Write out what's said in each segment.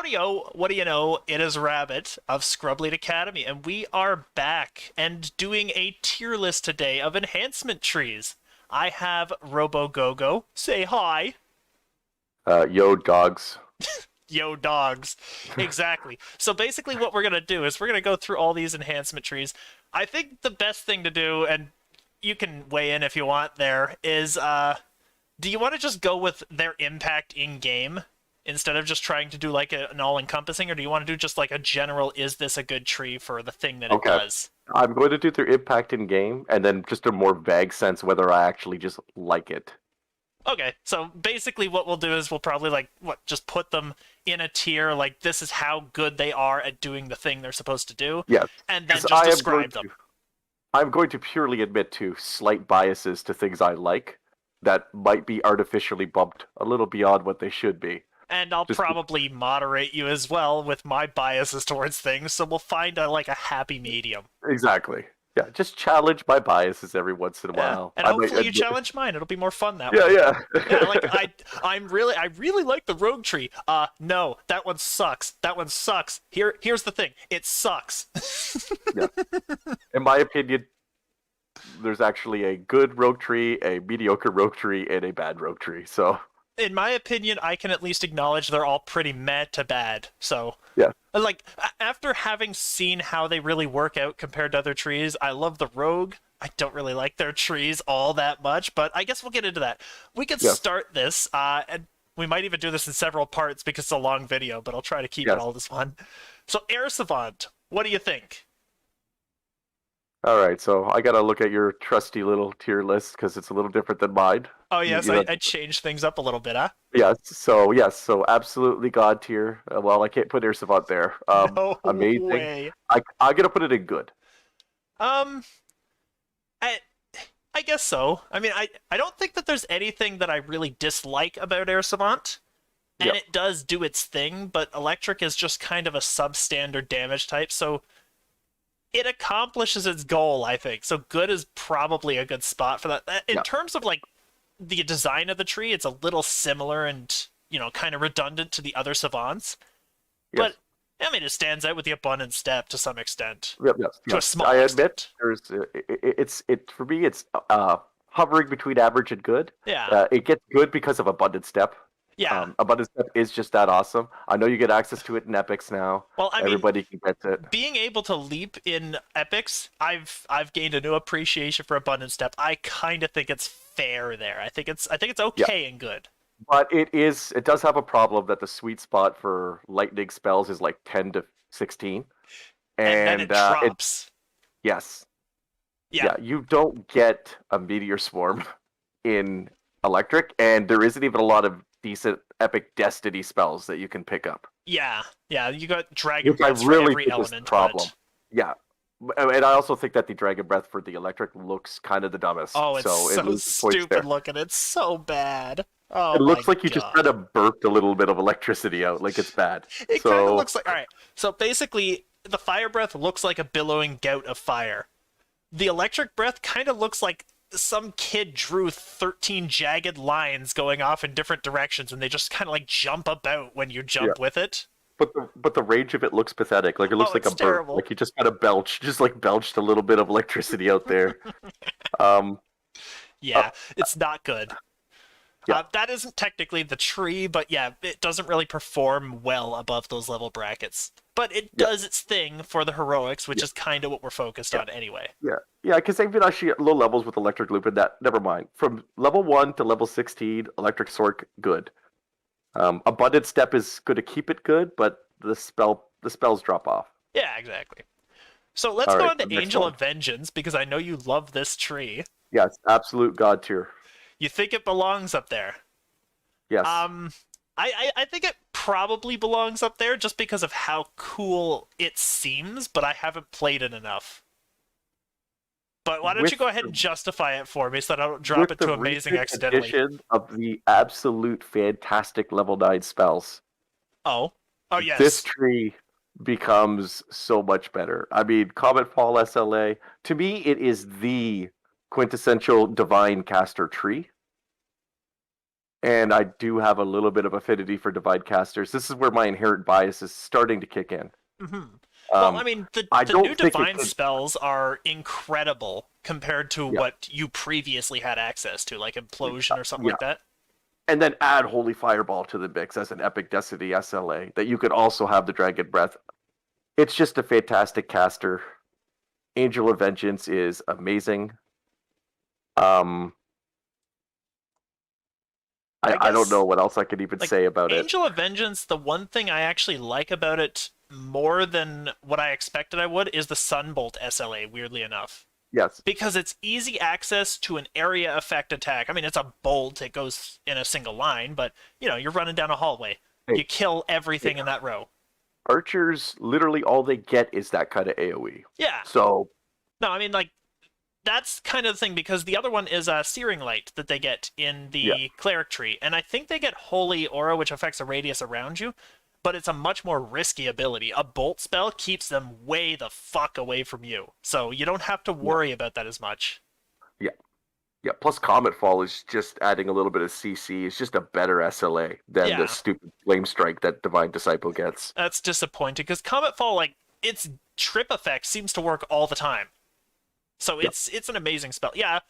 Howdy-o, what do you know? It is Rabbit of ScrubLeet Academy, and we are back and doing a tier list today of enhancement trees. I have Robogogo. Say hi. Yo, dogs. Yo, dogs. Exactly. So basically what we're going to do is we're going to go through all these enhancement trees. I think the best thing to do, and you can weigh in if you want there, is do you want to just go with their impact in-game instead of just trying to do like an all-encompassing, or do you want to do just like a general, is this a good tree for the thing that it Okay. does? I'm going to do their impact in game, and then just a more vague sense whether I actually just like it. Okay, so basically what we'll do is we'll probably just put them in a tier, like this is how good they are at doing the thing they're supposed to do, Yes, and then 'cause just describe them. I'm going to purely admit to slight biases to things I like that might be artificially bumped a little beyond what they should be. And I'll Just probably moderate you as well with my biases towards things, so we'll find a happy medium. exactly. Yeah, just challenge my biases every once in a Yeah, while. and I might hopefully you admit- challenge mine. It'll be more fun that Yeah, way. yeah. Yeah, I really like the rogue tree. No, that one sucks. That one sucks. Here's the thing. It sucks. Yeah. In my opinion, there's actually a good rogue tree, a mediocre rogue tree, and a bad rogue tree. So In my opinion, I can at least acknowledge they're all pretty meh to bad. So, yeah, after having seen how they really work out compared to other trees, I love the rogue. I don't really like their trees all that much, but I guess we'll get into that. We could Yes. start this, and we might even do this in several parts because it's a long video, but I'll try to keep it Yes. all this one. So, Air Savant, what do you think? All right, so I gotta look at your trusty little tier list because it's a little different than mine. Oh, You, yes, you know, I changed things up a little bit, huh? yes, so absolutely god tier. Well, I can't put Air Savant there. No Amazing. way. I'm gonna put it in good. Um, I, I guess so. I mean, I don't think that there's anything that I really dislike about Air Savant. And Yep. it does do its thing, but electric is just kind of a substandard damage type, so it accomplishes its goal, I think. So good is probably a good spot for that. In Yeah. terms of the design of the tree, it's a little similar and, kind of redundant to the other savants. Yes. But I mean, it stands out with the abundant step to some extent. Yep, yes, To a yes. small I extent. admit it's for me it's hovering between average and good. Yeah. It gets good because of Abundant Step. Yeah. Abundant Step is just that awesome. I know you get access to it in Epics now. Well, I mean, Everybody can get it. being able to leap in epics, I've gained a new appreciation for abundant step. I kind of think it's fair there. I think it's okay and good. But it does have a problem that the sweet spot for lightning spells is like 10 to 16. And then it drops. Yes. Yeah. Yeah, you don't get a meteor swarm in electric, and there isn't even a lot of decent epic destiny spells that you can pick up. Yeah. You got dragon Which I breaths for really every think is the element. problem. Yeah. And I also think that the dragon breath for the electric looks kind of the dumbest. Oh, it's so it loses points there. stupid looking. It's so bad. Oh, It looks my like you just God. kind of burped a little bit of electricity out, like it's bad. It So kind of looks like. All right. So basically, the fire breath looks like a billowing gout of fire. The electric breath kind of looks like some kid drew 13 jagged lines going off in different directions, and they just kind of jump about when you jump with it. But the range of it looks pathetic. Like it looks like It's a burp. terrible. Like you just kind of belched a little bit of electricity out there. Yeah, it's not good. Yeah. That isn't technically the tree, but yeah, it doesn't really perform well above those level brackets. But it does its thing for the heroics, which is kind of what we're focused on anyway. Yeah, because even actually at low levels with electric loop and that, never mind. From level 1 to level 16, electric sword good. Abundant step is going to keep it good, but the spells drop off. Yeah, exactly. So let's All go right, on to the next Angel one. of Vengeance, because I know you love this tree. Yes, absolute god tier. You think it belongs up there. Yes. I think it probably belongs up there just because of how cool it seems, but I haven't played it enough. But why don't With you go ahead and justify it for me so that I don't drop With it to the amazing recent accidentally? addition of the absolute fantastic level 9 spells, Oh, yes. this tree becomes so much better. I mean, Comet Fall SLA, to me, it is the quintessential divine caster tree. and I do have a little bit of affinity for Divide Casters. This is where my inherent bias is starting to kick in. Well, I mean, I the don't new think it Divine could. spells are incredible compared to Yeah, what you previously had access to, like Implosion or something yeah. like that. And then add Holy Fireball to the mix as an Epic Destiny SLA that you could also have the Dragon Breath. It's just a fantastic caster. Angel of Vengeance is amazing. Um, I I don't guess, know what else I could even like, say about it. Angel of Vengeance, the one thing I actually like about it more than what I expected I would is the Sunbolt SLA, weirdly enough. Yes. Because it's easy access to an area effect attack. I mean, it's a bolt, it goes in a single line, but, you're running down a hallway. Hey, You kill everything hey, in that row. archers, literally all they get is that kind of AoE. Yeah. So, No, I mean, like, that's kind of the thing, because the other one is a Searing Light that they get in yeah. the Cleric tree, and I think they get Holy Aura, which affects a radius around you, but it's a much more risky ability. A Bolt spell keeps them way the fuck away from you, so you don't have to Yeah. worry about that as much. Yeah. Yeah. Plus, Comet Fall is just adding a little bit of CC. It's just a better SLA than the Yeah, stupid Flame Strike that Divine Disciple gets. that's disappointing, because Comet Fall, like, its trip effect seems to work all the time. So Yeah. it's an amazing spell. Yeah,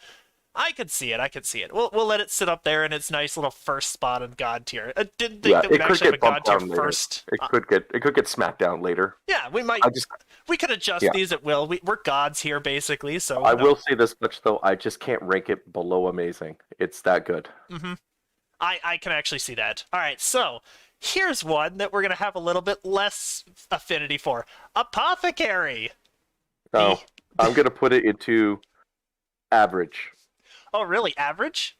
I could see it. I could see it. We'll let it sit up there in its nice little first spot in God tier. I didn't think Yeah, that it we'd could actually have a get God bumped tier down later. first. It could get smacked down later. Yeah, we might. I just We could adjust yeah. these at will. We're gods here, basically. So I will say this much though, I just can't rank it below amazing. It's that good. I can actually see that. All right, so here's one that we're gonna have a little bit less affinity for. Apothecary. The So I'm gonna put it into average. Oh, really? Average?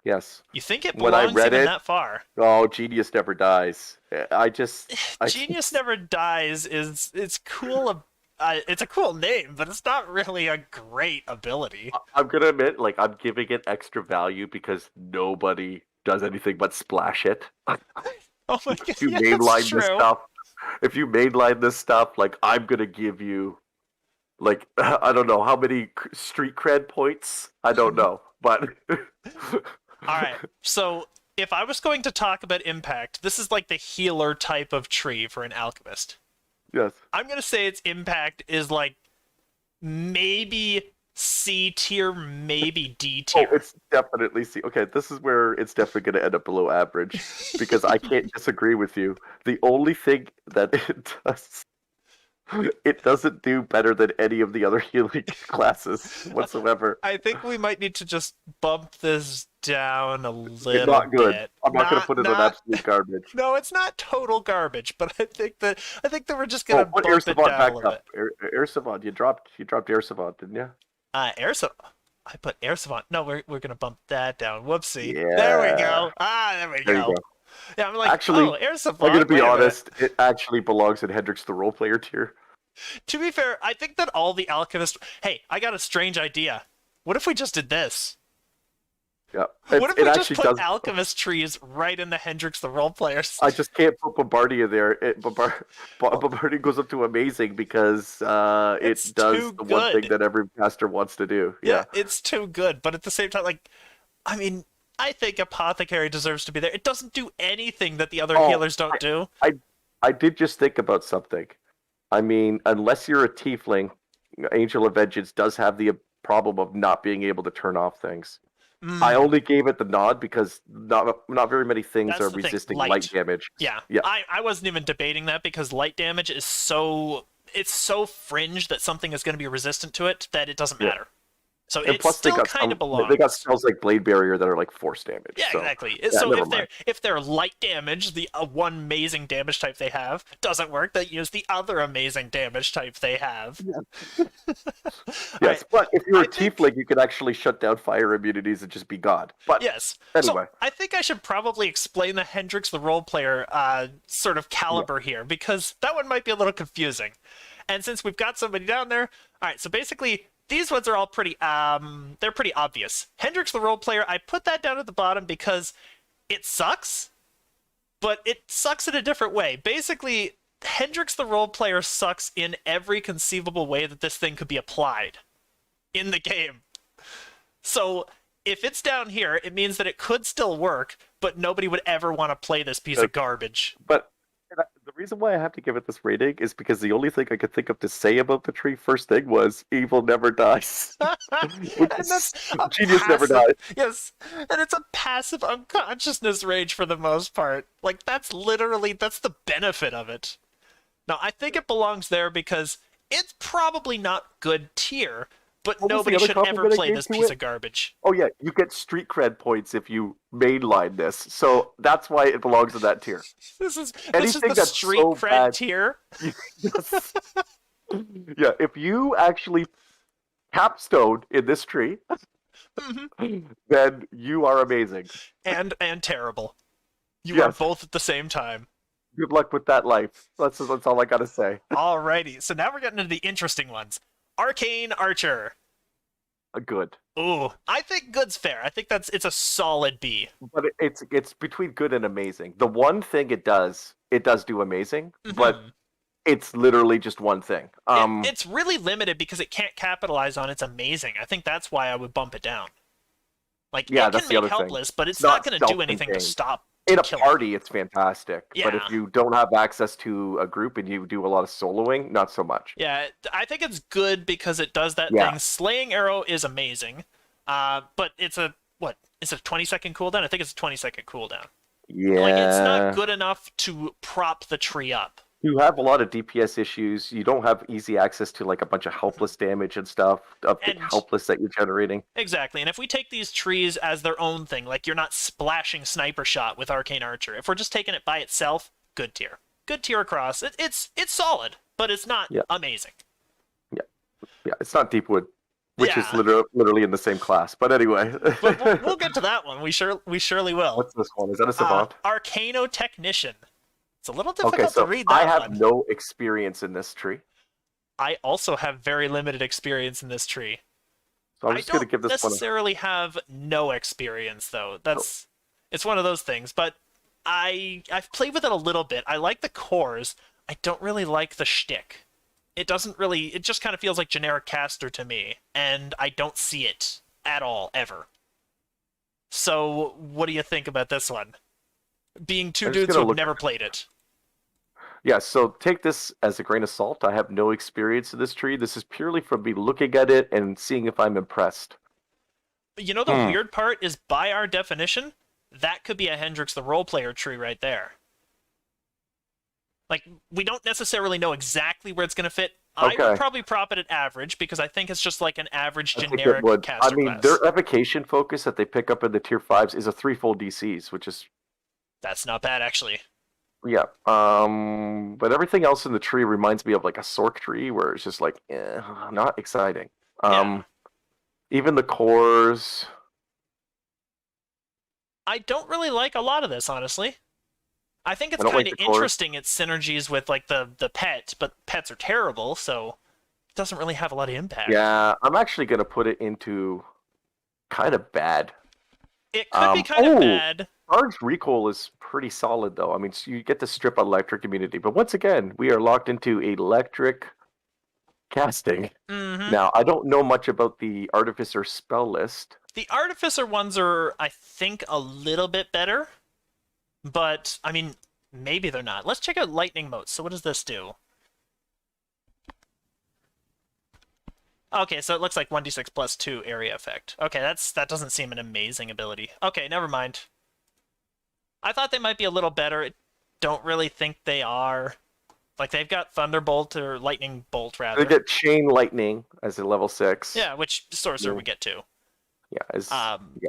Yes. You think it When I belongs read even it, that far? oh, genius never dies. I Genius Never Dies is it's cool. It's a cool name, but it's not really a great ability. I'm gonna admit, like I'm giving it extra value because nobody does anything but splash it. Oh my god, If you yeah, that's mainline this true. stuff, if you mainline this stuff, like I'm gonna give you, like I don't know how many street cred points. I don't know, but All right, so if I was going to talk about impact, this is like the healer type of tree for an alchemist. yes. I'm gonna say its impact is like maybe C tier, maybe D Oh, tier. it's definitely see. Okay, this is where it's definitely going to end up below average because I can't disagree with you. The only thing that it doesn't do better than any of the other healing classes whatsoever. I think we might need to just bump this down a It's little not good. bit. I'm not going to put it on Not absolute garbage. No, it's not total garbage, but I think that we're just Oh, gonna put Air bump it Savant down a back little up. bit. Air Savant, you dropped Air Savant, didn't you? Air Savant. I put Air Savant. No, we're gonna bump that down. Whoopsie. There we Yeah. go. There we There you go. go. Yeah, I'm like, Actually, oh, Air I'm going to Savant. be Wait a minute. honest. It actually belongs in Hendrix the role player tier. To be fair, I think that all the alchemists. Hey, I got a strange idea. What if we just did this? Yeah, What if it we just actually put does. alchemist trees right in the Hendrix the role players? I just can't put Bombardier there. Bombardier goes up to amazing because It's it does too the one thing good. that every caster wants to do. Yeah, Yeah, it's too good, but at the same time, like, I mean, I think Apothecary deserves to be there. It doesn't do anything that the other Oh, healers don't do. I did just think about something. I mean, unless you're a tiefling, Angel of Vengeance does have the problem of not being able to turn off things. I only gave it the nod because not very many things That's are the thing. resisting Light. light damage. Yeah. Yeah. I wasn't even debating that because light damage is it's so fringe that something is going to be resistant to it that it doesn't Yeah. matter. So And it plus, still kind of belongs. they got spells like Blade Barrier that are like force damage. Yeah, so, exactly. yeah, So never mind. if they're light damage, the one amazing damage type they have doesn't work. They use the other amazing damage type they have. Yes, I- but if you're I a think- tiefling, you can actually shut down fire immunities and just be God. But Yes. anyway, So I think I should probably explain the Hendrix the role player sort of caliber here because that one might be a little confusing. And since we've got somebody down there, all right. So basically, these ones are all pretty they're pretty obvious. Hendrix the role player, I put that down at the bottom because it sucks, but it sucks in a different way. Basically, Hendrix the role player sucks in every conceivable way that this thing could be applied in the game. So if it's down here, it means that it could still work, but nobody would ever want to play this piece of garbage. But the reason why I have to give it this rating is because the only thing I could think of to say about the tree first thing was evil never dies. And that's a Genius never passive, dies. yes, and it's a passive unconsciousness rage for the most part. Like, that's the benefit of it. Now, I think it belongs there because it's probably not good tier, but What was the nobody other should ever compliment I play gave this to piece it? of garbage. Oh yeah, you get street cred points if you mainline this, so that's why it belongs in that tier. This is Anything the that's street so cred bad- tier. Yes. Yeah, if you actually capstone in this tree, then you are amazing. And terrible. You Yes. are both at the same time. Good luck with that life. That's all I gotta say. Alrighty, so now we're getting into the interesting ones. Arcane Archer. Good, Ooh, I think good's fair. I think it's a solid B. but it's between good and amazing. The one thing it does do amazing, but it's literally just one thing. It's really limited because it can't capitalize on its amazing. I think that's why I would bump it down. Like, Yeah, it that's can the make other thing. helpless, but it's Not not going to do anything to self-contained. stop in a killing. party, it's fantastic. But if Yeah. you don't have access to a group and you do a lot of soloing, not so much. Yeah, I think it's good because it does that Yeah. thing. Slaying Arrow is amazing, but it's a, what? It's a 20-second cooldown? I think it's a 20-second cooldown. Yeah. Like, it's not good enough to prop the tree up. You have a lot of DPS issues. You don't have easy access to like a bunch of helpless damage and stuff of the And- helpless that you're generating. Exactly, and if we take these trees as their own thing, like you're not splashing Sniper Shot with Arcane Archer, if we're just taking it by itself, good tier. Good tier across. It's solid, but it's not amazing. Yeah, it's not Deepwood, which is Yeah. literally in the same class. But anyway. But we'll get to that one. We surely will. What's this one? Is that a savant? Arcano Technician. It's a little difficult Okay, so to read that I have one. no experience in this tree. I also have very limited experience in this tree. So I'm just going to give I don't this one a... necessarily have no experience, though. It's one of those things. But I've played with it a little bit. I like the cores. I don't really like the shtick. It just kind of feels like generic caster to me, and I don't see it at all, ever. So, what do you think about this one? Being two I'm just dudes gonna who've look- never played it. Yeah, so take this as a grain of salt. I have no experience in this tree. This is purely from me looking at it and seeing if I'm impressed. You know, the weird part is, by our definition, that could be a Hendrix the Roleplayer tree right there. Like, we don't necessarily know exactly where it's going to fit. I Okay. would probably prop it at average, because I think it's just like an average I think generic it would. caster I mean, class. their evocation focus that they pick up in the tier 5s is a 3-fold DCs, which is... That's not bad, actually. Yeah. But everything else in the tree reminds me of like a Sork tree, where it's just like, not exciting. Even the cores... I don't really like a lot of this, honestly. I think it's I don't kind like of the cores. interesting, its synergies with, like, the pet, but pets are terrible, so it doesn't really have a lot of impact. Yeah, I'm actually going to put it into kind of bad. It could be kind of bad. Charged recoil is pretty solid, though. I mean, so you get to strip electric immunity. But once again, we are locked into electric casting. Mm-hmm. Now, I don't know much about the Artificer spell list. The Artificer ones are, I think, a little bit better. But, I mean, maybe they're not. Let's check out Lightning Motes. So what does this do? Okay, so it looks like 1d6 plus 2 area effect. Okay, that doesn't seem an amazing ability. Okay, never mind. I thought they might be a little better. I don't really think they are. Like, they've got Thunderbolt, or Lightning Bolt, rather. They get Chain Lightning as a level 6. Yeah, which Sorcerer would get too. Yeah, yeah.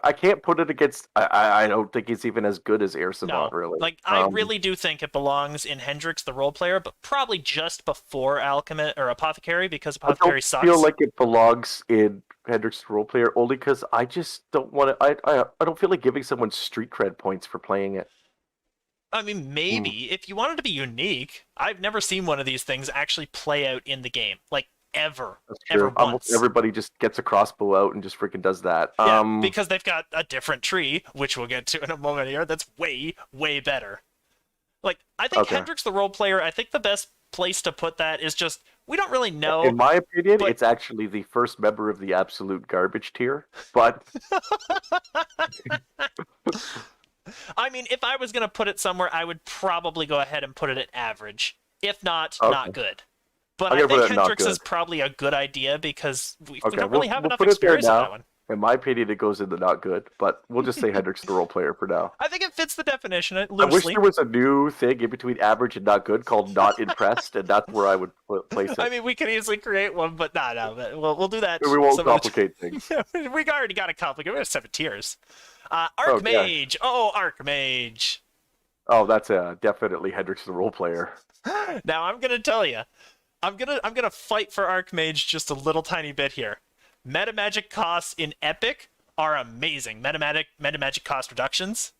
I can't put it against... I don't think it's even as good as Air Savant, really. Like, I really do think it belongs in Hendrix the Roleplayer, but probably just before Alchemist or Apothecary, because Apothecary sucks. I feel like it belongs in Hendrix the Roleplayer only because I just don't want to... I don't feel like giving someone street cred points for playing it. I mean, maybe. If you wanted to be unique, I've never seen one of these things actually play out in the game. Like, ever. That's Ever true. Almost once. everybody just gets a crossbow out and just freaking does that. Yeah, because they've got a different tree, which we'll get to in a moment here, that's way, way better. Like, I think Okay. Hendrix the Roleplayer, I think the best place to put that is just we don't really know. In my opinion, but- it's actually the first member of the absolute garbage tier. But I mean, if I was going to put it somewhere, I would probably go ahead and put it at average. If not, Okay. not good. But I'm I gonna put think it at not Hendrix is good. probably a good idea because we Okay, don't really have we'll enough put it there experience with now. that one. in my opinion, it goes in the not good. But we'll just say Hendrix the role player for now. I think it fits the definition I wish loosely. there was a new thing in between average and not good called not impressed, and that's where I would place it. I mean, we could easily create one, but no. We'll do that. We won't some other complicate things. we already got to complicate. We have 7 tiers. Oh, Archmage. Oh, Archmage. Oh, that's definitely Hendrix the role player. Now I'm gonna tell you, I'm gonna fight for Archmage just a little tiny bit here. Metamagic costs in Epic are amazing. Metamagic cost reductions.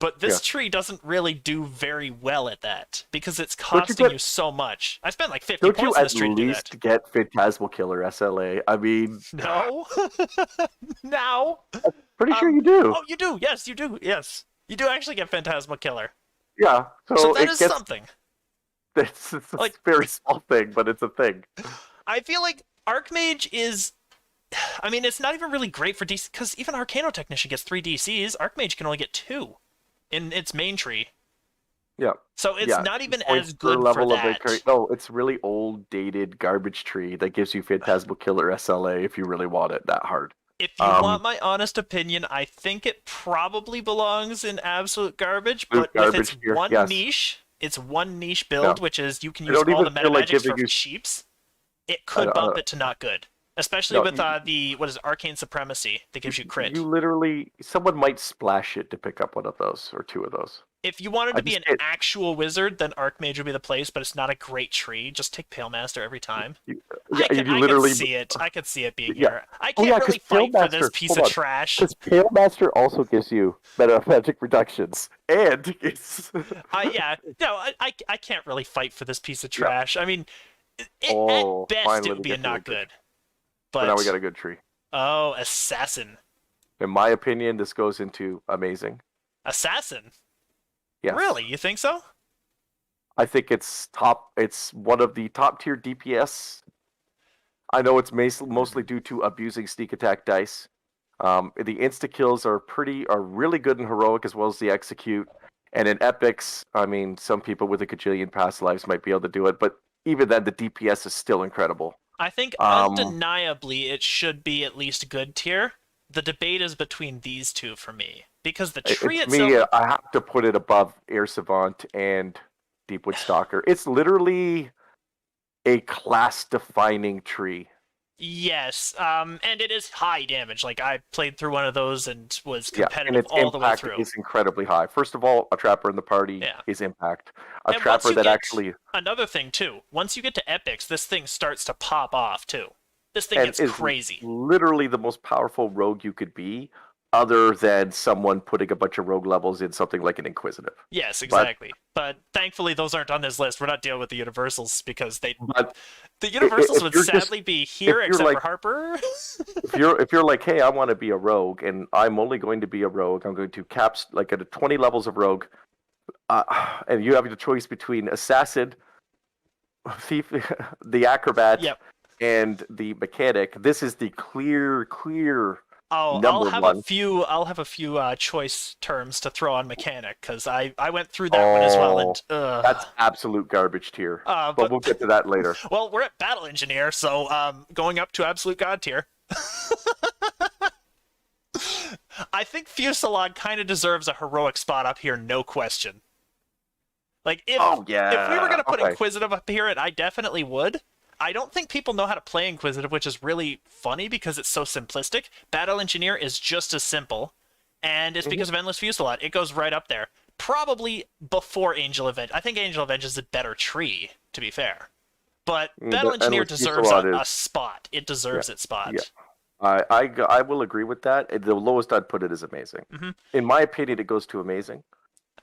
But this tree doesn't really do very well at that because it's costing you so much. I spent like 50 Don't you points on at this tree to do that. least get Phantasmal Killer SLA? I mean, No. No. pretty sure you do. Oh, you do. Yes, you do. Yes. You do actually get Phantasmal Killer. Yeah, So that it is gets, something. It's a Like- very small thing, but it's a thing. I feel like Archmage is... I mean, it's not even really great for DC, because even Arcano Technician gets 3 DCs. Archmage can only get 2 in its main tree. Yeah. So it's Yeah, not even points as per good level for of the that. No, it's really old, dated garbage tree that gives you Phantasmal Killer SLA if you really want it that hard. If you want my honest opinion, I think it probably belongs in absolute garbage, but with its Garbage tier, one yes. niche, its one niche build, Yeah. which is you can I use don't all the even feel like metamagics giving for you- sheeps, it could bump it to not good. Especially No, with the, what is it, Arcane Supremacy that gives you crit. You literally, someone might splash it to pick up one of those or 2 of those. If you wanted I to be just an get- actual wizard, then Archmage would be the place, but it's not a great tree. Just take Palemaster every time. You I could literally see it. I could see it being Yeah. here. I Oh, can't yeah, really 'cause fight for this Palemaster- piece hold of on. trash. Because Palemaster also gives you meta magic reductions, and it's Yeah, no, I can't really fight for this piece of Yeah. trash. I mean, Oh, at best finally it would we be a get to not a good- good. but But now we got a good tree. oh, Assassin, In my opinion, this goes into amazing. Assassin. Yes. Really, you think so? I think it's top. It's one of the top tier DPS. I know it's mostly due to abusing sneak attack dice. The insta kills are really good in heroic as well as the execute, and in epics. I mean, some people with a gajillion past lives might be able to do it, but even then, the DPS is still incredible. I think Um, undeniably it should be at least good tier. The debate is between these two for me because the tree It's itself. me, I have to put it above Air Savant and Deepwood Stalker. It's literally a class-defining tree. Yes, and it is high damage. Like I played through one of those and was Yeah, and competitive its all the way impact through. is incredibly high. First of all, a trapper in the party Yeah. is impact. A And once trapper you that get- actually Another thing too, once you get to epics, this thing starts to pop off too. This thing and gets is crazy. literally the most powerful rogue you could be, other than someone putting a bunch of rogue levels in something like an Inquisitive. Yes, exactly. But thankfully, those aren't on this list. We're not dealing with the universals because But the universals if would you're just- sadly be here if you're except like- for Harper. if you're like, hey, I want to be a rogue, and I'm only going to be a rogue, I'm going to caps like at 20 levels of rogue, and you have the choice between assassin, thief, the acrobat, Yep. and the mechanic. This is the clear. Oh, I'll Number have one. a few. I'll have a few choice terms to throw on mechanic because I went through that one as well. And That's absolute garbage tier. but But we'll get to that later. well, we're at battle engineer, so going up to absolute god tier. I think Fusillade kind of deserves a heroic spot up here, no question. Like if Oh, yeah, if we were gonna put okay. Inquisitive up here, and I definitely would. I don't think people know how to play Inquisitive, which is really funny because it's so simplistic. Battle Engineer is just as simple, and it's because of Endless Fusillade. It goes right up there. Probably before Angel Avenge. I think Angel Avenge is a better tree, to be fair. But Battle the Engineer Endless deserves Fusillade a is- spot. It deserves its spot. yeah. I will agree with that. The lowest I'd put it is amazing. Mhm. In my opinion, it goes to amazing.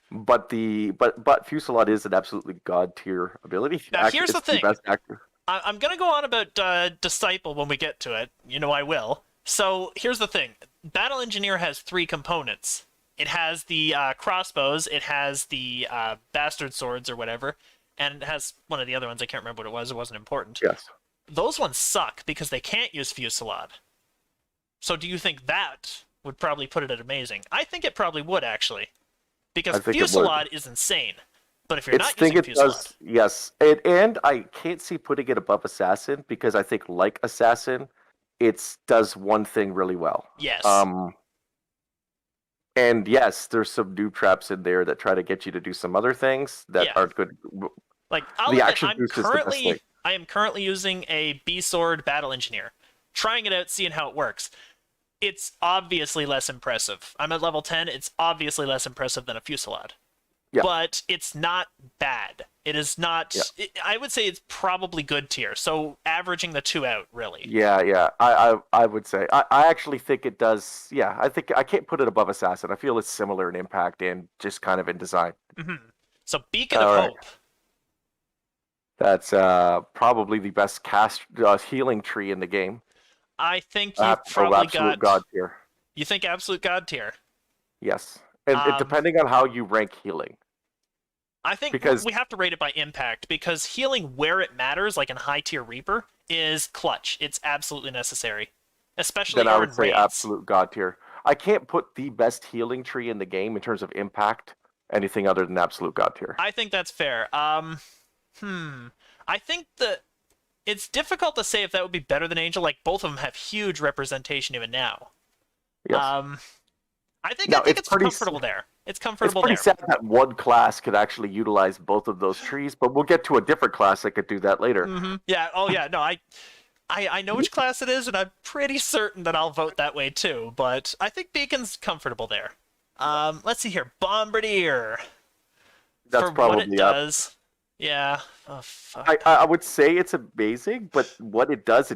But Fusillade is an absolutely god tier ability. Now, here's the It's thing. best actor. I'm going to go on about Disciple when we get to it. You know I will. So here's the thing. Battle Engineer has 3 components. It has the crossbows, it has the bastard swords or whatever, and it has one of the other ones. I can't remember what it was. It wasn't important. Yes. Those ones suck because they can't use Fusillade. So do you think that would probably put it at amazing? I think it probably would, actually. Because Fusillade is insane. But if you're not using Fusillade... Yes. And I can't see putting it above Assassin, because I think, like Assassin, it does one thing really well. Yes. And yes, there's some noob traps in there that try to get you to do some other things that aren't good. Like, the action boost is the best thing. I am currently using a B-Sword Battle Engineer. Trying it out, seeing how it works. It's obviously less impressive. I'm at level 10. It's obviously less impressive than a Fusillade. Yeah. But it's not bad. It is not... Yeah. I would say it's probably good tier. So averaging the two out, really. Yeah. I would say. I actually think it does... Yeah, I think I can't put it above Assassin. I feel it's similar in impact and just kind of in design. Mm-hmm. So Beacon of Hope. That's probably the best healing tree in the game. I think you probably absolute god tier. You think absolute god tier? Yes. And depending on how you rank healing. I think we have to rate it by impact, because healing where it matters, like in high tier Reaper, is clutch. It's absolutely necessary. Especially then I would say absolute god tier. I can't put the best healing tree in the game in terms of impact anything other than absolute god tier. I think that's fair. I think that it's difficult to say if that would be better than Angel. Like, both of them have huge representation even now. Yes. I think it's comfortable there. It's comfortable there. It's pretty sad that one class could actually utilize both of those trees, but we'll get to a different class that could do that later. Mm-hmm. Yeah. Oh, yeah. No, I know which class it is, and I'm pretty certain that I'll vote that way too. But I think Beacon's comfortable there. Let's see here. Bombardier. That's probably what it does. Yeah. Oh, fuck. I would say it's amazing, but what it does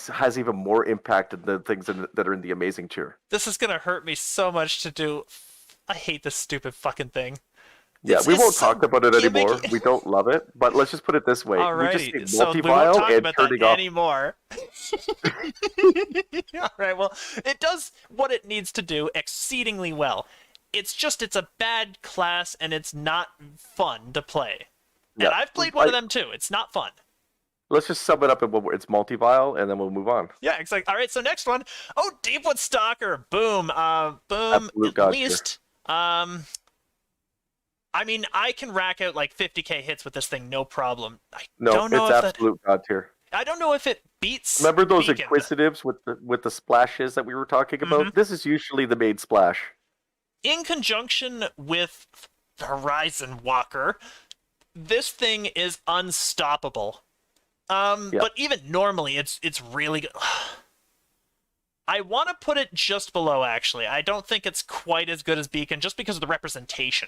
has even more impact than the things that are in the amazing tier. This is gonna hurt me so much to do. I hate this stupid fucking thing. Yeah, we won't talk about it anymore. We don't love it, but let's just put it this way. Alrighty, we just so we won't talk about that anymore. Alright, well, it does what it needs to do exceedingly well. It's a bad class, and it's not fun to play. And I've played one of them too. It's not fun. Let's just sum it up in it's multi-vial, and then we'll move on. Yeah, exactly. All right, so next one. Oh, Deepwood Stalker. Boom. Boom. Absolute at least. I mean, I can rack out like 50k hits with this thing, no problem. It's absolute god tier. I don't know if it beats. Remember those Inquisitives with the splashes that we were talking about? Mm-hmm. This is usually the main splash. In conjunction with Horizon Walker, this thing is unstoppable. But even normally, it's really good. I want to put it just below, actually. I don't think it's quite as good as Beacon, just because of the representation.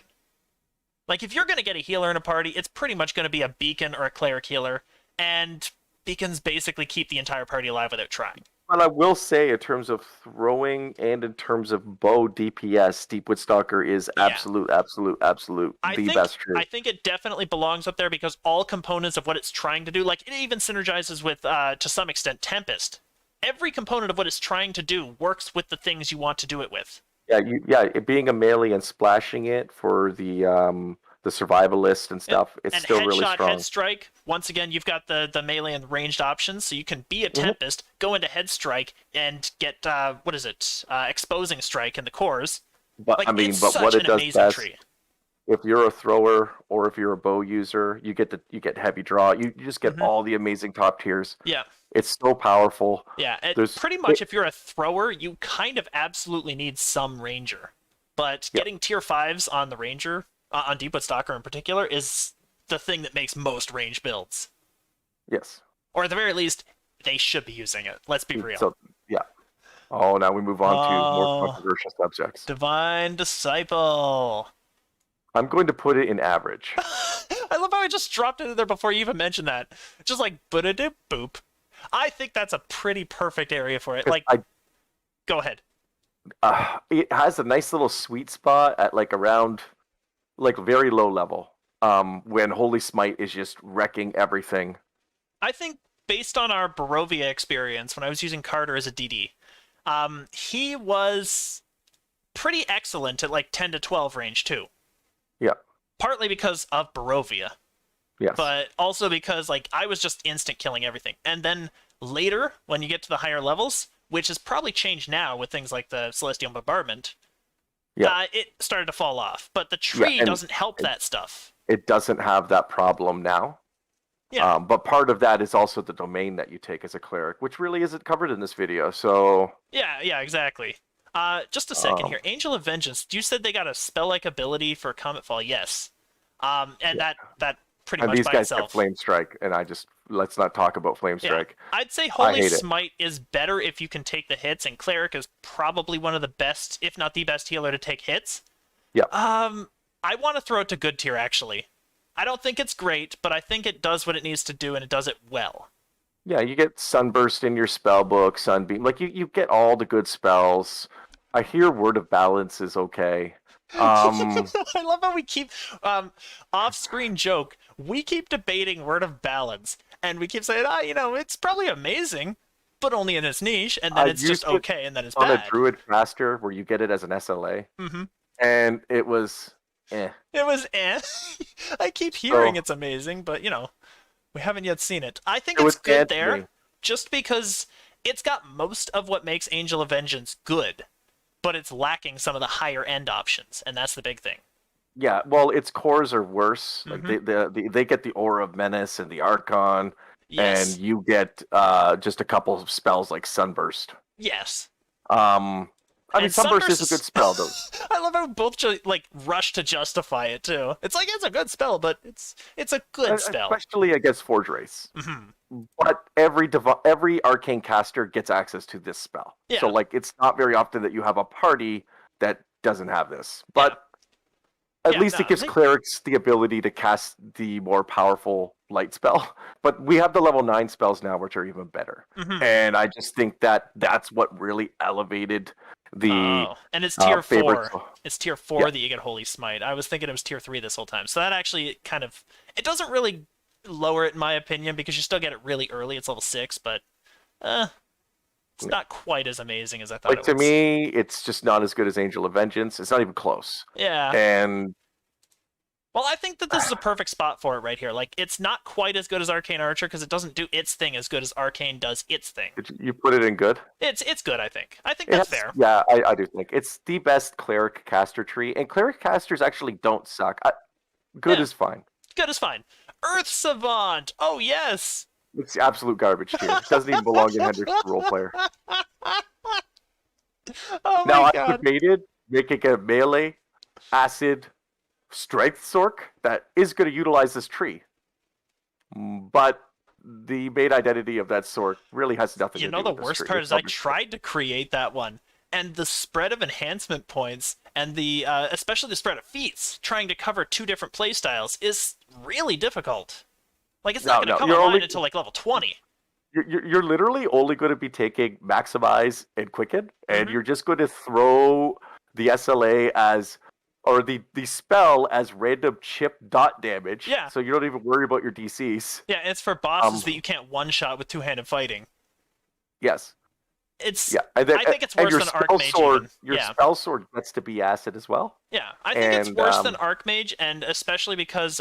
Like, if you're going to get a healer in a party, it's pretty much going to be a Beacon or a Cleric healer, and Beacons basically keep the entire party alive without trying. But I will say, in terms of throwing and in terms of bow DPS, Deepwood Stalker is absolute the best tree. I think it definitely belongs up there, because all components of what it's trying to do, like, it even synergizes with, to some extent, Tempest. Every component of what it's trying to do works with the things you want to do it with. Yeah, it being a melee and splashing it for the survivalist and stuff, it's still really strong. Head strike. Once again, you've got the melee and ranged options, so you can be a Tempest, go into head strike, and get exposing strike in the cores. But like, but what it does best, if you're a thrower or if you're a bow user, you get heavy draw. You just get all the amazing top tiers. Yeah. It's so powerful. Yeah, pretty much if you're a thrower, you kind of absolutely need some ranger. But getting tier 5s on the ranger, on Deepwood Stalker in particular, is the thing that makes most range builds. Yes. Or at the very least, they should be using it. Let's be real. So, yeah. Oh, now we move on to more controversial subjects. Divine Disciple. I'm going to put it in average. I love how I just dropped it in there before you even mentioned that. Just like, boop. I think that's a pretty perfect area for it. Like, go ahead. It has a nice little sweet spot at around very low level. When Holy Smite is just wrecking everything. I think based on our Barovia experience, when I was using Carter as a DD, he was pretty excellent at 10 to 12 range too. Yeah. Partly because of Barovia. Yes. but also because like I was just instant killing everything. And then later, when you get to the higher levels, which has probably changed now with things like the Celestial Bombardment, Yeah. it started to fall off. But the Yeah. tree And doesn't help it, that stuff. it doesn't have that problem now. Yeah, But part of that is also the domain that you take as a cleric, which really isn't covered in this video. So, yeah, exactly. Just a second um, here. Angel of Vengeance. You said they got a spell-like ability for Comet Fall. Yes. And yeah. that pretty And much these by guys get itself. Flame Strike, and let's not talk about Flame Yeah. Strike. I'd say I Holy hate it. Smite is better if you can take the hits, and Cleric is probably one of the best, if not the best healer to take hits. Yeah. I want to throw it to good tier, actually. I don't think it's great, but I think it does what it needs to do, and it does it well. Yeah, you get Sunburst in your spell book, Sunbeam. Like you get all the good spells. I hear Word of Balance is okay. I love how we keep, off-screen joke, we keep debating Word of Balance, and we keep saying, it's probably amazing, but only in its niche, and then I it's just used it okay, and then it's on bad. a Druid Master where you get it as an SLA, Mm-hmm. and it was eh. It was eh. I keep hearing it's amazing, but we haven't yet seen it. I think It it's was eh good to there, me. just because it's got most of what makes Angel of Vengeance good, but it's lacking some of the higher end options, and that's the big thing. Yeah, well, its cores are worse. Like Mm-hmm. they get the Aura of Menace and the Archon, and Yes. you get just a couple of spells like Sunburst. Yes. I mean, And Sunburst is Sunburst a good is... spell, though. I love how we both like rush to justify it too. It's like it's a good spell, but it's a good spell. Especially against Forge Race. Mm-hmm. But every arcane caster gets access to this spell. Yeah. So like it's not very often that you have a party that doesn't have this. Yeah. But at least it gives clerics the ability to cast the more powerful light spell. But we have the level 9 spells now, which are even better. Mm-hmm. And I just think that that's what really elevated the and it's tier 4. favorite. It's tier 4 that you get Holy Smite. I was thinking it was tier 3 this whole time. So that actually kind of... It doesn't really lower it, in my opinion, because you still get it really early. It's level 6, but... it's not quite as amazing as I thought it was. To me, it's just not as good as Angel of Vengeance. It's not even close. Yeah. And... Well, I think that this is a perfect spot for it right here. Like, it's not quite as good as Arcane Archer, because it doesn't do its thing as good as Arcane does its thing. You put it in good? It's good, I think. I think that's fair. Yeah, I do think. It's the best cleric caster tree, and cleric casters actually don't suck. Good is fine. Good is fine. Earth Savant! Oh, yes! It's absolute garbage tier. It doesn't even belong in Hendrix the role player. Oh now, my I god. debated making a melee acid strength sork that is going to utilize this tree. But the main identity of that sork really has nothing to do with The this worst tree. part is I tried to create that one, and the spread of enhancement points and the especially the spread of feats trying to cover 2 different playstyles is really difficult. Like, it's not going to come online until like level 20. You're literally only going to be taking Maximize and Quicken, and you're just going to throw the SLA as, or the spell as random chip dot damage. Yeah. So you don't even worry about your DCs. Yeah, it's for bosses that you can't one-shot with two-handed fighting. Yes. It's... Yeah. I think it's worse than Archmage even. Your spell sword gets to be acid as well. Yeah, I think it's worse than Archmage, and especially because,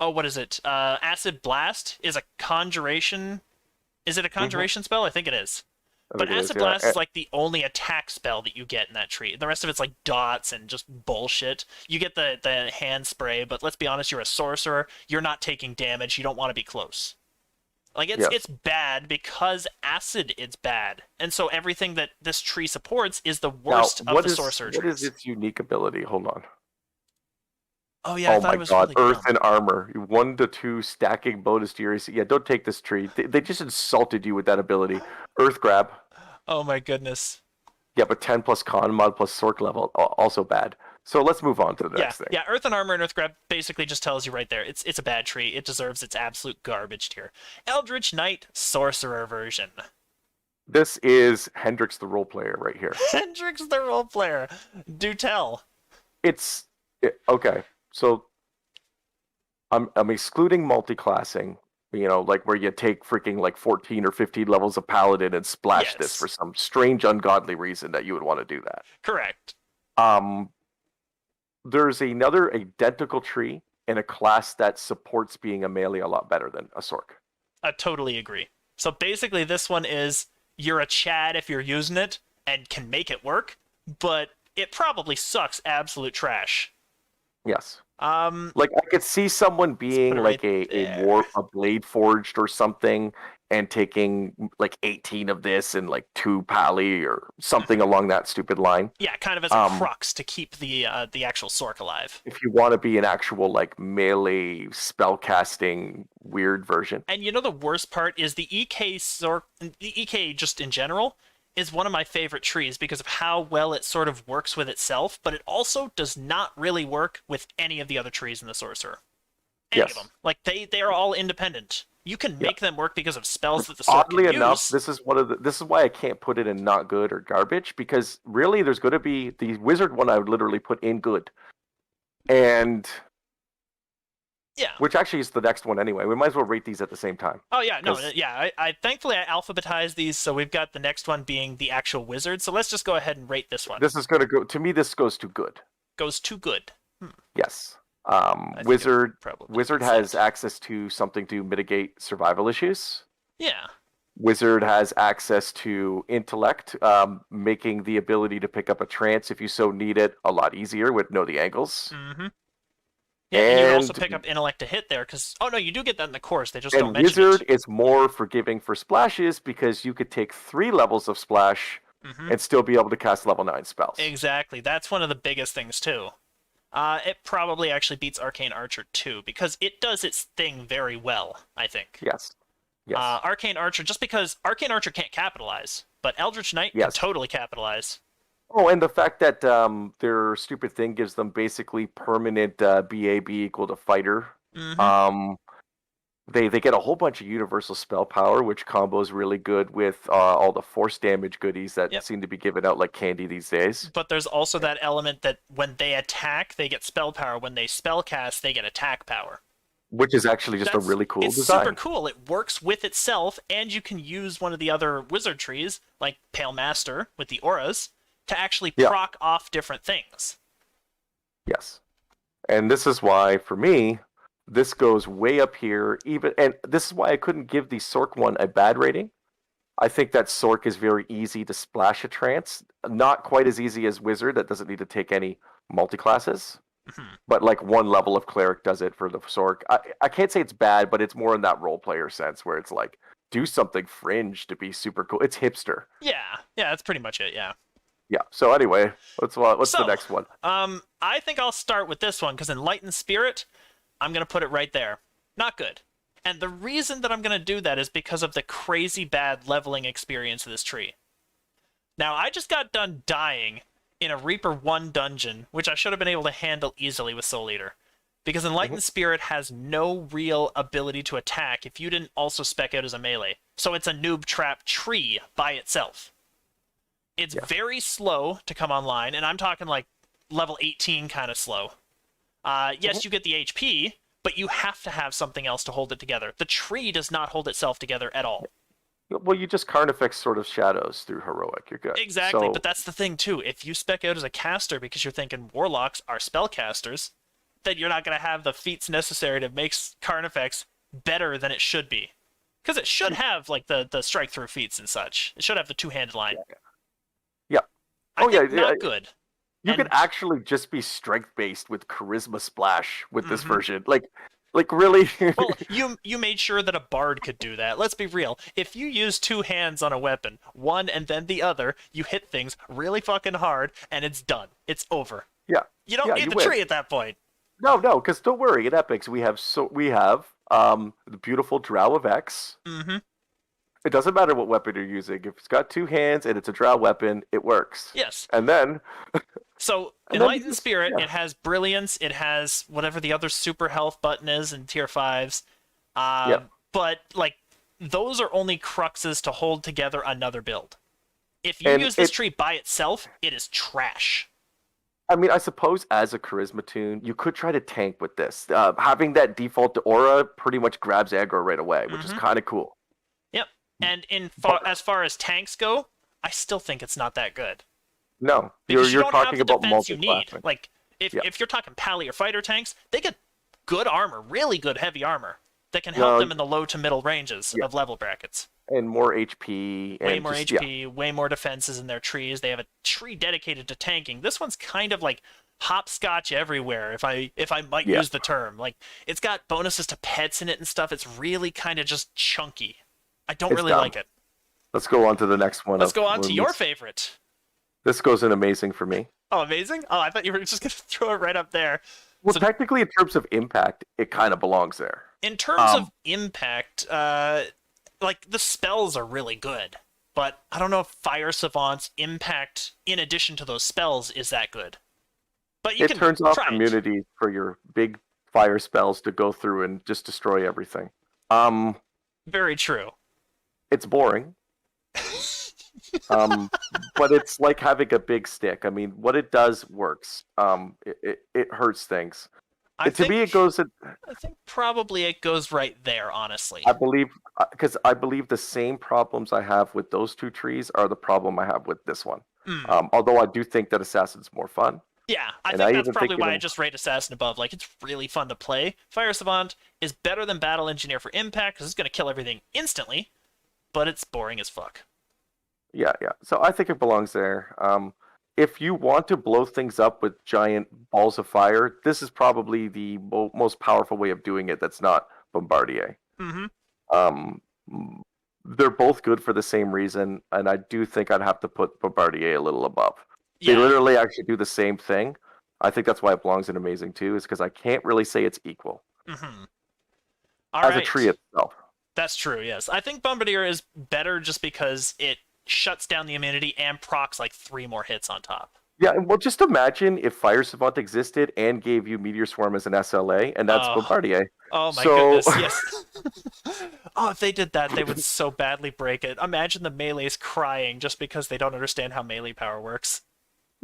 what is it? Acid Blast is a conjuration... Is it a conjuration spell? I think it is. But Acid Blast is like the only attack spell that you get in that tree. The rest of it's like dots and just bullshit. You get the hand spray, but let's be honest, you're a sorcerer. You're not taking damage. You don't want to be close. Like, it's bad because acid is bad. And so everything that this tree supports is the worst of the sorcerer trees. What is its unique ability? Hold on. Oh yeah, I thought it was God! Really Earth and armor, 1 to 2 stacking bonus to your AC. Yeah, don't take this tree. They just insulted you with that ability. Earth grab. Oh my goodness. Yeah, but 10 plus con mod plus sork level, also bad. So let's move on to the next thing. Yeah, Earth and Armor and Earth Grab basically just tells you right there. It's a bad tree. It deserves its absolute garbage tier. Eldritch Knight Sorcerer version. This is Hendrix the role player right here. Hendrix the role player. Do tell. Okay. So I'm excluding multi-classing, like where you take freaking like 14 or 15 levels of paladin and splash this for some strange ungodly reason that you would want to do that. Correct. There's another identical tree in a class that supports being a melee a lot better than a Sork. I totally agree. So basically, this one is you're a Chad if you're using it and can make it work, but it probably sucks absolute trash. Yes. Um, Like I could see someone being put it like right a there. blade forged or something and taking like 18 of this and like 2 pally or something along that stupid line. Yeah, kind of as a crux to keep the actual Sork alive. If you want to be an actual like melee spellcasting weird version. And you know the worst part is the EK Sork, the EK just in general is one of my favorite trees because of how well it sort of works with itself, but it also does not really work with any of the other trees in the Sorcerer. Any of Yes. them. Like they are all independent. You can make them work because of spells that the Sork Oddly can enough, use. this is why I can't put it in not good or garbage, because really there's going to be the wizard one I would literally put in good. And Yeah. which actually is the next one anyway. We might as well rate these at the same time. Oh yeah, no, 'Cause- yeah. I thankfully I alphabetized these, so we've got the next one being the actual wizard. So let's just go ahead and rate this one. This is going to go to me. This goes to good. Goes too good. Yes. think Wizard it probably Wizard makes has sense. access to something to mitigate survival issues. Yeah. Wizard has access to intellect, making the ability to pick up a trance if you so need it a lot easier with know the angles. Mm-hmm. Yeah, and you can also And- pick up intellect to hit there, because oh no, you do get that in the course. They just don't And mention Wizard it. is more forgiving for splashes because you could take 3 levels of splash Mm-hmm. and still be able to cast level 9 spells. Exactly. That's one of the biggest things too. It probably actually beats Arcane Archer too, because it does its thing very well, I think. Yes. Yes. Arcane Archer, just because Arcane Archer can't capitalize, but Eldritch Knight Yes. can totally capitalize. Oh, and the fact that their stupid thing gives them basically permanent BAB equal to fighter. Mm-hmm. They get a whole bunch of universal spell power, which combos really good with all the force damage goodies that Yep. seem to be given out like candy these days. But there's also that element that when they attack, they get spell power. When they spell cast, they get attack power. Which is actually just a really cool it's design. super cool. It works with itself, and you can use one of the other wizard trees, like Pale Master with the auras, to actually Yeah. proc off different things. Yes. And this is why, for me, this goes way up here. And this is why I couldn't give the Sork one a bad rating. I think that Sork is very easy to splash a trance. Not quite as easy as Wizard, that doesn't need to take any multi-classes. Mhm. But like one level of Cleric does it for the Sork. I can't say it's bad, but it's more in that role player sense where it's like, do something fringe to be super cool. It's hipster. Yeah, that's pretty much it. Yeah. Yeah. So anyway, what's the So, next one? I think I'll start with this one because Enlightened Spirit, I'm gonna put it right there. Not good. And the reason that I'm gonna do that is because of the crazy bad leveling experience of this tree. Now, I just got done dying in a Reaper 1 dungeon, which I should have been able to handle easily with Soul Eater. Because Enlightened Spirit has no real ability to attack if you didn't also spec out as a melee. So it's a noob trap tree by itself. It's very slow to come online, and I'm talking like level 18 kind of slow. Yes, you get the HP, but you have to have something else to hold it together. The tree does not hold itself together at all. Well, you just Carnifex sort of shadows through heroic. You're good. Exactly, So, but that's the thing too. If you spec out as a caster because you're thinking warlocks are spellcasters, then you're not going to have the feats necessary to make Carnifex better than it should be. Because it should have like the strike through feats and such. It should have the two-handed line. Yeah. I Oh, think yeah, not yeah. good. you and- could actually just be strength based with charisma splash with this Mhm. version. Like really. Well, you made sure that a bard could do that. Let's be real. If you use two hands on a weapon, one and then the other, you hit things really fucking hard, and it's done. It's over. Yeah. You don't Yeah, need you the win. tree at that point. No, because don't worry. In Epics, we have the beautiful Drow of X. Mm-hmm. It doesn't matter what weapon you're using. If it's got 2 hands and it's a Drow weapon, it works. Yes. And then So, And then Enlightened you just- Spirit, yeah. it has Brilliance, it has whatever the other super health button is in tier 5s. Yeah. But, like, those are only cruxes to hold together another build. If you And use this it- tree by itself, it is trash. I mean, I suppose as a charisma tune, you could try to tank with this. Having that default aura pretty much grabs aggro right away, which is Mhm. kind of cool. Yep. And But- as far as tanks go, I still think it's not that good. No, Because you're you don't have talking the about defense you need. multi-classing. Like, if you're talking pally or fighter tanks, they get good armor, really good heavy armor that can help them in the low to middle ranges of level brackets. And more HP. And way more just, HP, way more defenses in their trees. They have a tree dedicated to tanking. This one's kind of like hopscotch everywhere, if I might use the term. Like, it's got bonuses to pets in it and stuff. It's really kind of just chunky. I don't really like it. Let's go on to the next one. Let's go on to your favorite. This goes in amazing for me. Oh, amazing? Oh, I thought you were just going to throw it right up there. Well, technically, in terms of impact, it kind of belongs there. In terms of impact, like, the spells are really good. But I don't know if Fire Savant's impact, in addition to those spells, is that good. But it turns off immunity for your big fire spells to go through and just destroy everything. Very true. It's boring. But it's like having a big stick. I mean, what it does works. It hurts things. To me, it goes. I think probably it goes right there. Honestly, I believe the same problems I have with those two trees are the problem I have with this one. Although I do think that Assassin's more fun. Yeah, I think that's probably why I just rate Assassin above. Like, it's really fun to play. Fire Savant is better than Battle Engineer for impact because it's going to kill everything instantly, but it's boring as fuck. Yeah. So I think it belongs there. If you want to blow things up with giant balls of fire, this is probably the most powerful way of doing it that's not Bombardier. They're both good for the same reason, and I do think I'd have to put Bombardier a little above. They literally actually do the same thing. I think that's why it belongs in Amazing too, is because I can't really say it's equal. As a tree itself. That's true, yes. I think Bombardier is better just because it shuts down the immunity and procs like 3 more hits on top. Yeah, and well, just imagine if Fire Savant existed and gave you Meteor Swarm as an SLA, and that's Bombardier. Oh my goodness, yes. Oh, if they did that, they would so badly break it. Imagine the melees crying just because they don't understand how melee power works.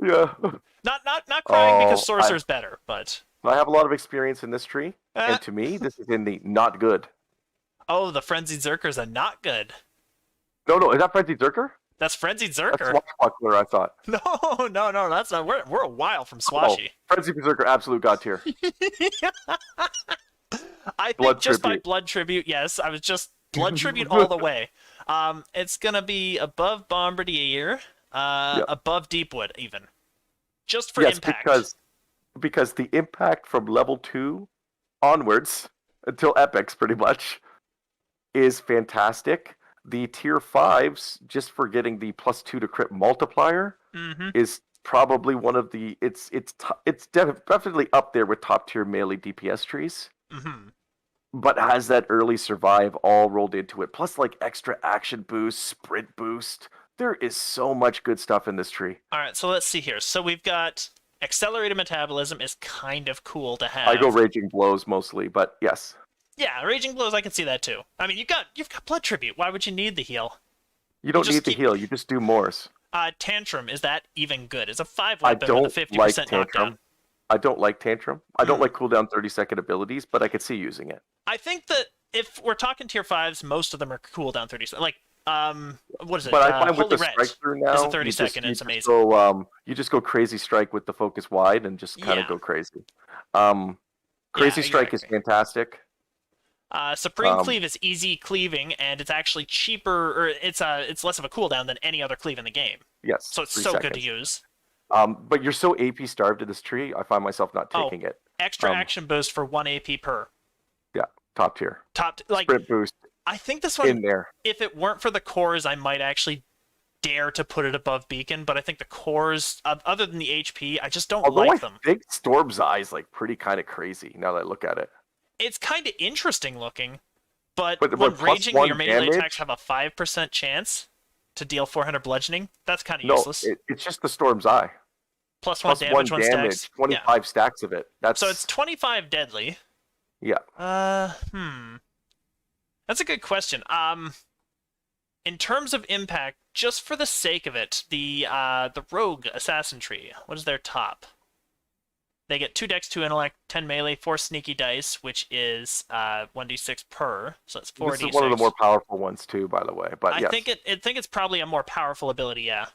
Yeah. Not crying because Sorcerer's better, but... I have a lot of experience in this tree, and to me, this is in the not good. Oh, the Frenzied Zerker's a not good. No, is that Frenzied Zerker? That's Frenzied Zerker. That's Swashbuckler, I thought. No, that's not. We're a while from Swashy. Frenzied Zerker, absolute god tier. I think just by Blood Tribute, yes. I was just Blood Tribute all the way. It's gonna be above Bombardier, above Deepwood even, just for impact. Because the impact from level 2 onwards until epics, pretty much, is fantastic. The tier 5s, just for getting the +2 to crit multiplier, is probably one of the it's definitely up there with top tier melee DPS trees. But has that early survive all rolled into it, plus like extra action boost, sprint boost. There is so much good stuff in this tree. All right, so let's see here. So we've got accelerated metabolism is kind of cool to have. I go Raging Blows mostly, but yes. Yeah, Raging Blows, I can see that too. I mean, you've got Blood Tribute. Why would you need the heal? You don't need the heal. You just do Mors. Tantrum, is that even good? It's a 5 weapon with a 50% knockdown. I don't like Tantrum. I don't like cooldown 30-second abilities, but I could see using it. I think that if we're talking tier 5s, most of them are cooldown 30 seconds. Like, what is it? But I find Holy with the strike through now, is a 30 second, it's amazing. You just go Crazy Strike with the focus wide and just kind of go crazy. Crazy Strike is fantastic. Supreme Cleave is easy cleaving, and it's actually cheaper, or it's less of a cooldown than any other cleave in the game. Yes. So it's so good to use. But you're so AP starved to this tree, I find myself not taking it. Extra action boost for 1 AP per. Yeah, top tier. Like sprint boost. I think this one in there. If it weren't for the cores, I might actually dare to put it above Beacon, but I think the cores, other than the HP, I just don't like them. I think Storm's Eye is like pretty kind of crazy now that I look at it. It's kind of interesting looking, but when raging, your melee attacks have a 5% chance to deal 400 bludgeoning. That's kind of useless. It's just the Storm's Eye. Plus one damage, one stacks. 25 stacks of it. So it's 25 deadly. Yeah. That's a good question. In terms of impact, just for the sake of it, the rogue assassin tree, what is their top? They get 2 dex, 2 intellect, 10 melee, 4 sneaky dice, which is 1d6 per, so it's 4d6. This is one of the more powerful ones too, by the way. But I think it's probably a more powerful ability. Yeah.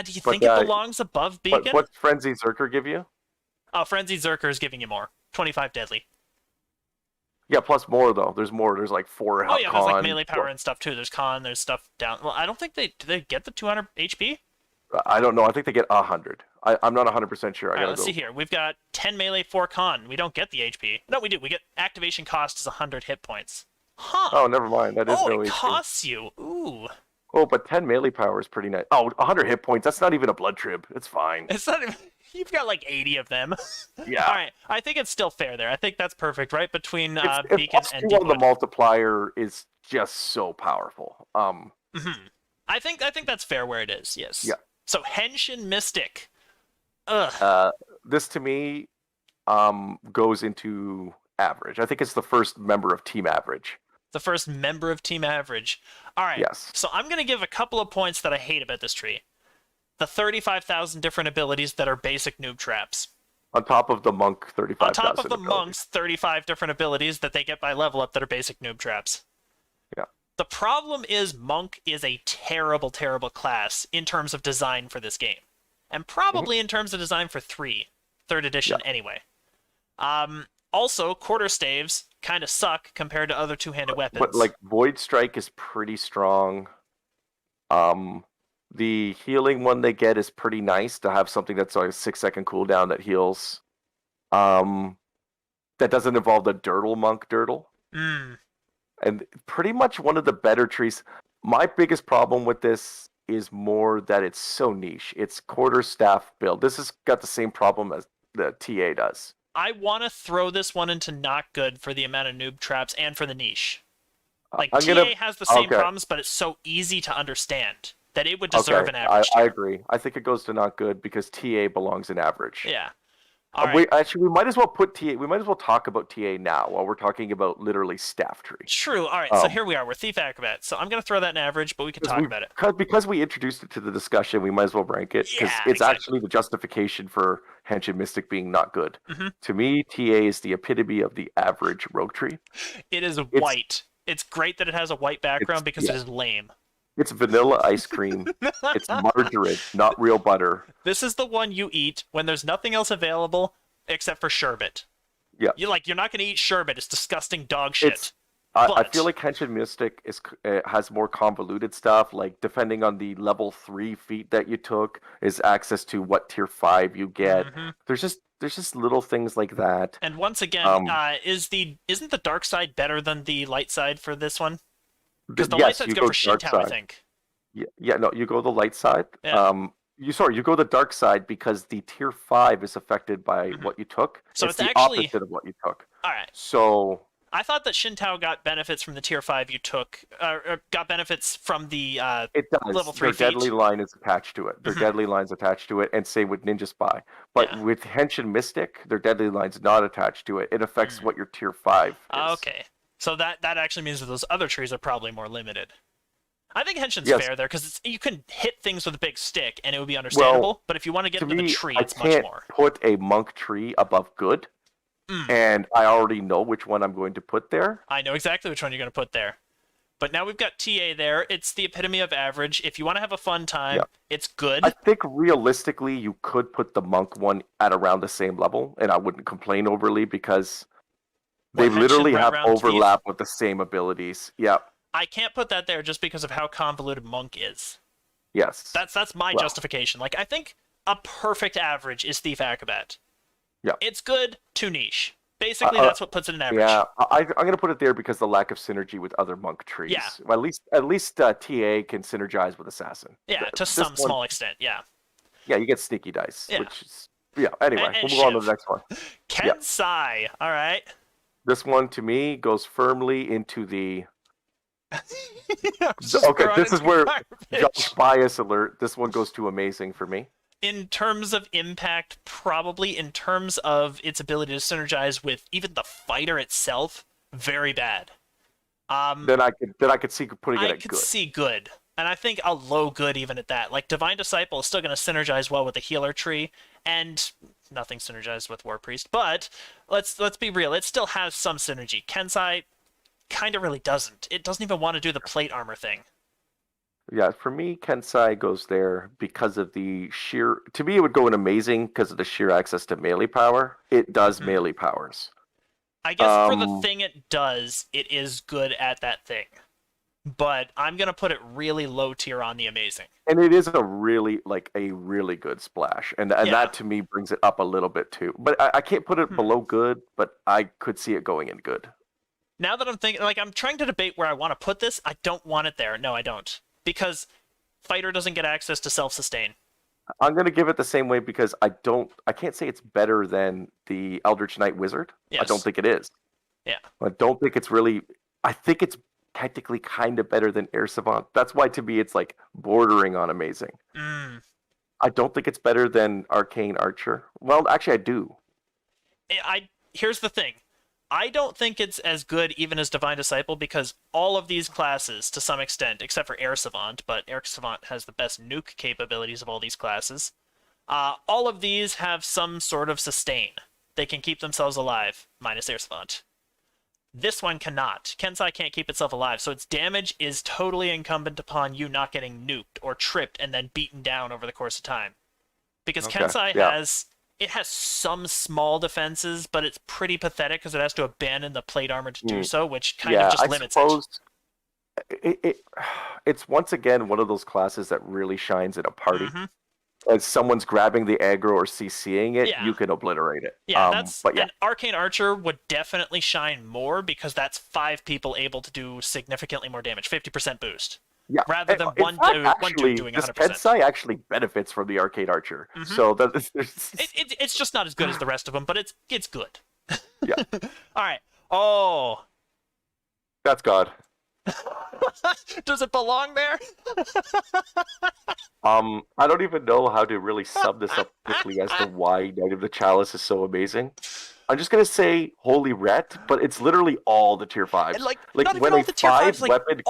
Do you think it belongs above Beacon? What's Frenzy Zerker give you? Oh, Frenzy Zerker is giving you more. 25 deadly. Yeah, plus more though. There's more. There's like 4 Oh yeah, there's like con. melee power and stuff too. There's con, there's stuff down. Well, I don't think do they get the 200 HP? I don't know. I think they get 100. I'm not 100% sure. I All right, gotta let's go. see here. We've got 10 melee, 4 con. We don't get the HP. No, we do. We get activation cost is 100 hit points. Huh. Oh, never mind. That is Oh, no it HP. costs you. Ooh. Oh, but 10 melee power is pretty nice. Oh, 100 hit points. That's not even a blood trib. It's fine. It's not even... You've got like 80 of them. Yeah. All right. I think it's still fair there. I think that's perfect, right? Between It's Beacon plus and 2 on the Deepwood. multiplier is just so powerful. I think that's fair where it is. Yes. Yeah. So Henshin Mystic. Ugh. This to me goes into average. I think it's the first member of team average. The first member of Team Average. All right. Yes. So I'm going to give a couple of points that I hate about this tree. The 35,000 different abilities that are basic noob traps. On top of the monk 35,000. On top of the abilities. monks, 35 different abilities that they get by level up that are basic noob traps. Yeah. The problem is monk is a terrible, terrible class in terms of design for this game. And probably in terms of design for 3rd edition anyway. Also, quarter staves kind of suck compared to other two-handed weapons. But like Void Strike is pretty strong. The healing one they get is pretty nice to have something that's like a 6-second cooldown that heals. That doesn't involve the Dirtle Monk Dirtle. And pretty much one of the better trees. My biggest problem with this is more that it's so niche. It's quarter staff build. This has got the same problem as the TA does. I want to throw this one into not good for the amount of noob traps and for the niche. Like, I'm TA has the same problems, but it's so easy to understand that it would deserve an average. I agree. I think it goes to not good because TA belongs in average. Yeah. All right. Actually, we might as well put TA. We might as well talk about TA now while we're talking about literally staff tree. True. All right. So here we are. We're Thief Acrobat. So I'm going to throw that in average, but we can talk about it. Because we introduced it to the discussion, we might as well rank it because it's actually the justification for Henshin Mystic being not good. To me, TA is the epitome of the average rogue tree. It is white. It's great that it has a white background because it is lame. It's vanilla ice cream. It's margarine, not real butter. This is the one you eat when there's nothing else available except for sherbet. Yeah. You're not going to eat sherbet. It's disgusting dog shit. I feel like Henshin Mystic has more convoluted stuff, like depending on the level 3 feat that you took, is access to what tier 5 you get. There's just little things like that. And once again, isn't the dark side better than the light side for this one? Because the light side's good for Shintown, I think. Yeah, no, you go the light side. Yeah. You go the dark side because the tier 5 is affected by what you took. So it's it's the actually opposite of what you took. All right. So I thought that Shintown got benefits from the tier 5 you took, or got benefits from the it does. level 3 Their deadly line is attached to it. Their deadly line's attached to it, and same with Ninja Spy. But with Henshin Mystic, their deadly line's not attached to it. It affects what your tier 5 is. Okay. So that actually means that those other trees are probably more limited. I think Henshin's fair there, because you can hit things with a big stick, and it would be understandable. But if you want to get into the tree, it's much more. I can't put a monk tree above good, and I already know which one I'm going to put there. I know exactly which one you're going to put there. But now we've got TA there. It's the epitome of average. If you want to have a fun time, it's good. I think realistically, you could put the monk one at around the same level, and I wouldn't complain overly because they literally have overlap with the same abilities. Yeah. I can't put that there just because of how convoluted monk is. Yes. That's my justification. Like, I think a perfect average is Thief Acrobat. Yeah. It's good to niche. Basically, that's what puts it in average. Yeah, I'm going to put it there because the lack of synergy with other monk trees. Yeah. Well, at least TA can synergize with Assassin. Yeah, to some small extent, yeah. Yeah, you get sneaky dice, which is... Yeah, anyway, And we'll move on to the next one. Kensai, all right. This one, to me, goes firmly into the... Okay, this is where Josh bias alert. This one goes to amazing for me. In terms of impact, probably. In terms of its ability to synergize with even the fighter itself, very bad. Then I could see putting it at good. I could see good. And I think a low good even at that. Like, Divine Disciple is still going to synergize well with the healer tree, and nothing synergized with War Priest. But let's be real, it still has some synergy. Kensai kind of really doesn't. It doesn't even want to do the plate armor thing. Yeah, for me, Kensai goes there because of the sheer... To me, it would go in amazing because of the sheer access to melee power. It does melee powers. I guess for the thing it does, it is good at that thing. But I'm gonna put it really low tier on the amazing. And it is a really good splash, and Yeah. that to me brings it up a little bit too. But I can't put it below good, but I could see it going in good. Now that I'm thinking, like, I'm trying to debate where I want to put this. I don't want it there. No, I don't, because fighter doesn't get access to self-sustain. I'm gonna give it the same way because I can't say it's better than the Eldritch Knight Wizard. Yes. I don't think it is. Yeah. I don't think it's really. I think it's technically kind of better than Air Savant. That's why to me it's like bordering on amazing. I don't think it's better than Arcane Archer. Well, actually, I do. Here's the thing. I don't think it's as good even as Divine Disciple because all of these classes, to some extent, except for Air Savant, but Air Savant has the best nuke capabilities of all these classes, all of these have some sort of sustain. They can keep themselves alive, minus Air Savant. This one cannot. Kensai can't keep itself alive, so its damage is totally incumbent upon you not getting nuked or tripped and then beaten down over the course of time. Because Kensai has some small defenses, but it's pretty pathetic because it has to abandon the plate armor to do so, which kind of just limits it. It's once again one of those classes that really shines in a party. As someone's grabbing the aggro or CCing it, you can obliterate it. Yeah, and Arcane Archer would definitely shine more because that's 5 people able to do significantly more damage, 50% boost. Yeah, rather than one dude doing 100%. Kensai actually benefits from the Arcade Archer, so it's just not as good as the rest of them, but it's good. Yeah. All right. Oh, that's God. Does it belong there? I don't even know how to really sum this up quickly as to why Knight of the Chalice is so amazing. I'm just gonna say Holy Ret, but it's literally all the tier 5s. And like not even all the tier 5s, like weapon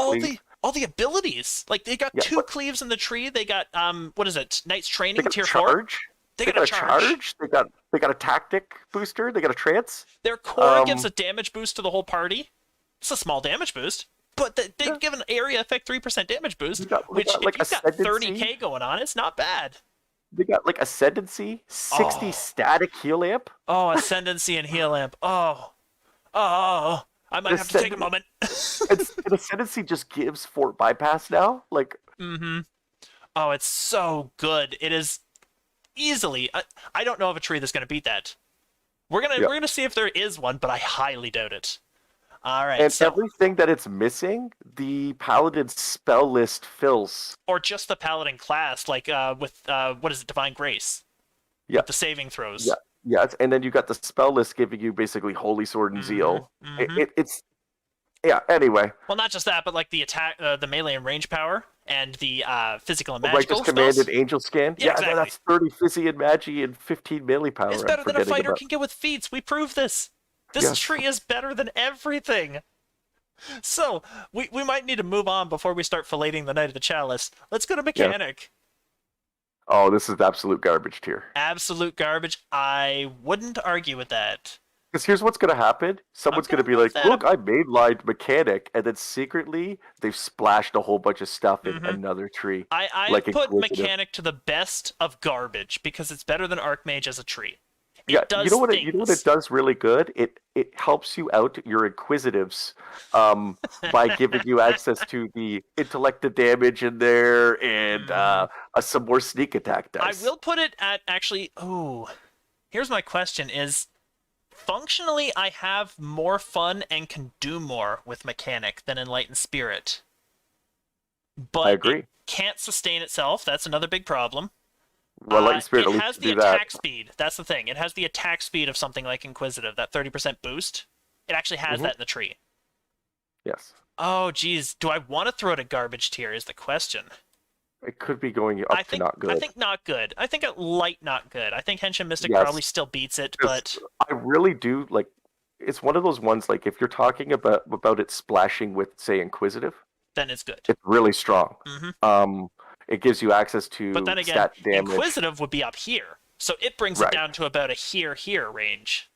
all the abilities. Like they got 2 cleaves in the tree. They got what is it? Knight's Training tier 4. They got a charge. They got a tactic booster. They got a trance. Their core gives a damage boost to the whole party. It's a small damage boost. But they give an area effect 3% damage boost, which if you've got 30k going on, it's not bad. They got like Ascendancy, 60 static heal amp. Oh, Ascendancy and heal amp. Oh. I might have to take a moment. An Ascendancy just gives Fort Bypass now. Like. Oh, it's so good. It is easily. I don't know of a tree that's going to beat that. We're gonna see if there is one, but I highly doubt it. All right, and everything that it's missing, the Paladin spell list fills. Or just the Paladin class, like with what is it, Divine Grace? Yeah. With the saving throws. Yeah, and then you got the spell list giving you basically Holy Sword and Zeal. It's anyway. Well, not just that, but like the attack, the melee and range power, and the physical and magical Righteous Command and Angel Scan. Yeah, exactly. That's 30 Fizzy and Magi and 15 melee power. It's better than a fighter can get with feats. We proved this. This tree is better than everything. So, we might need to move on before we start filleting the Knight of the Chalice. Let's go to Mechanic. Yeah. Oh, this is absolute garbage tier. Absolute garbage. I wouldn't argue with that. Because here's what's going to happen. Someone's going to be like, look, I mainlined Mechanic, and then secretly they've splashed a whole bunch of stuff in another tree. I put Mechanic to the best of garbage because it's better than Archmage as a tree. You know what it does really good? It helps you out your Inquisitives by giving you access to the intellect to damage in there and some more sneak attack dice. I will put it at actually. Oh, here's my question: is functionally I have more fun and can do more with Mechanic than Enlightened Spirit, but I agree. It can't sustain itself. That's another big problem. Well, Enlightened Spirit it has the attack speed. That's the thing. It has the attack speed of something like Inquisitive, that 30% boost. It actually has that in the tree. Yes. Oh, geez. Do I want to throw it a garbage tier is the question. It could be going up to not good. I think not good. I think a light not good. I think Henshin Mystic probably still beats it, but... I really do, like, it's one of those ones, like, if you're talking about it splashing with, say, Inquisitive... Then it's good. It's really strong. It gives you access to but then again, stat damage. Inquisitive would be up here, so it brings it down to about a here range.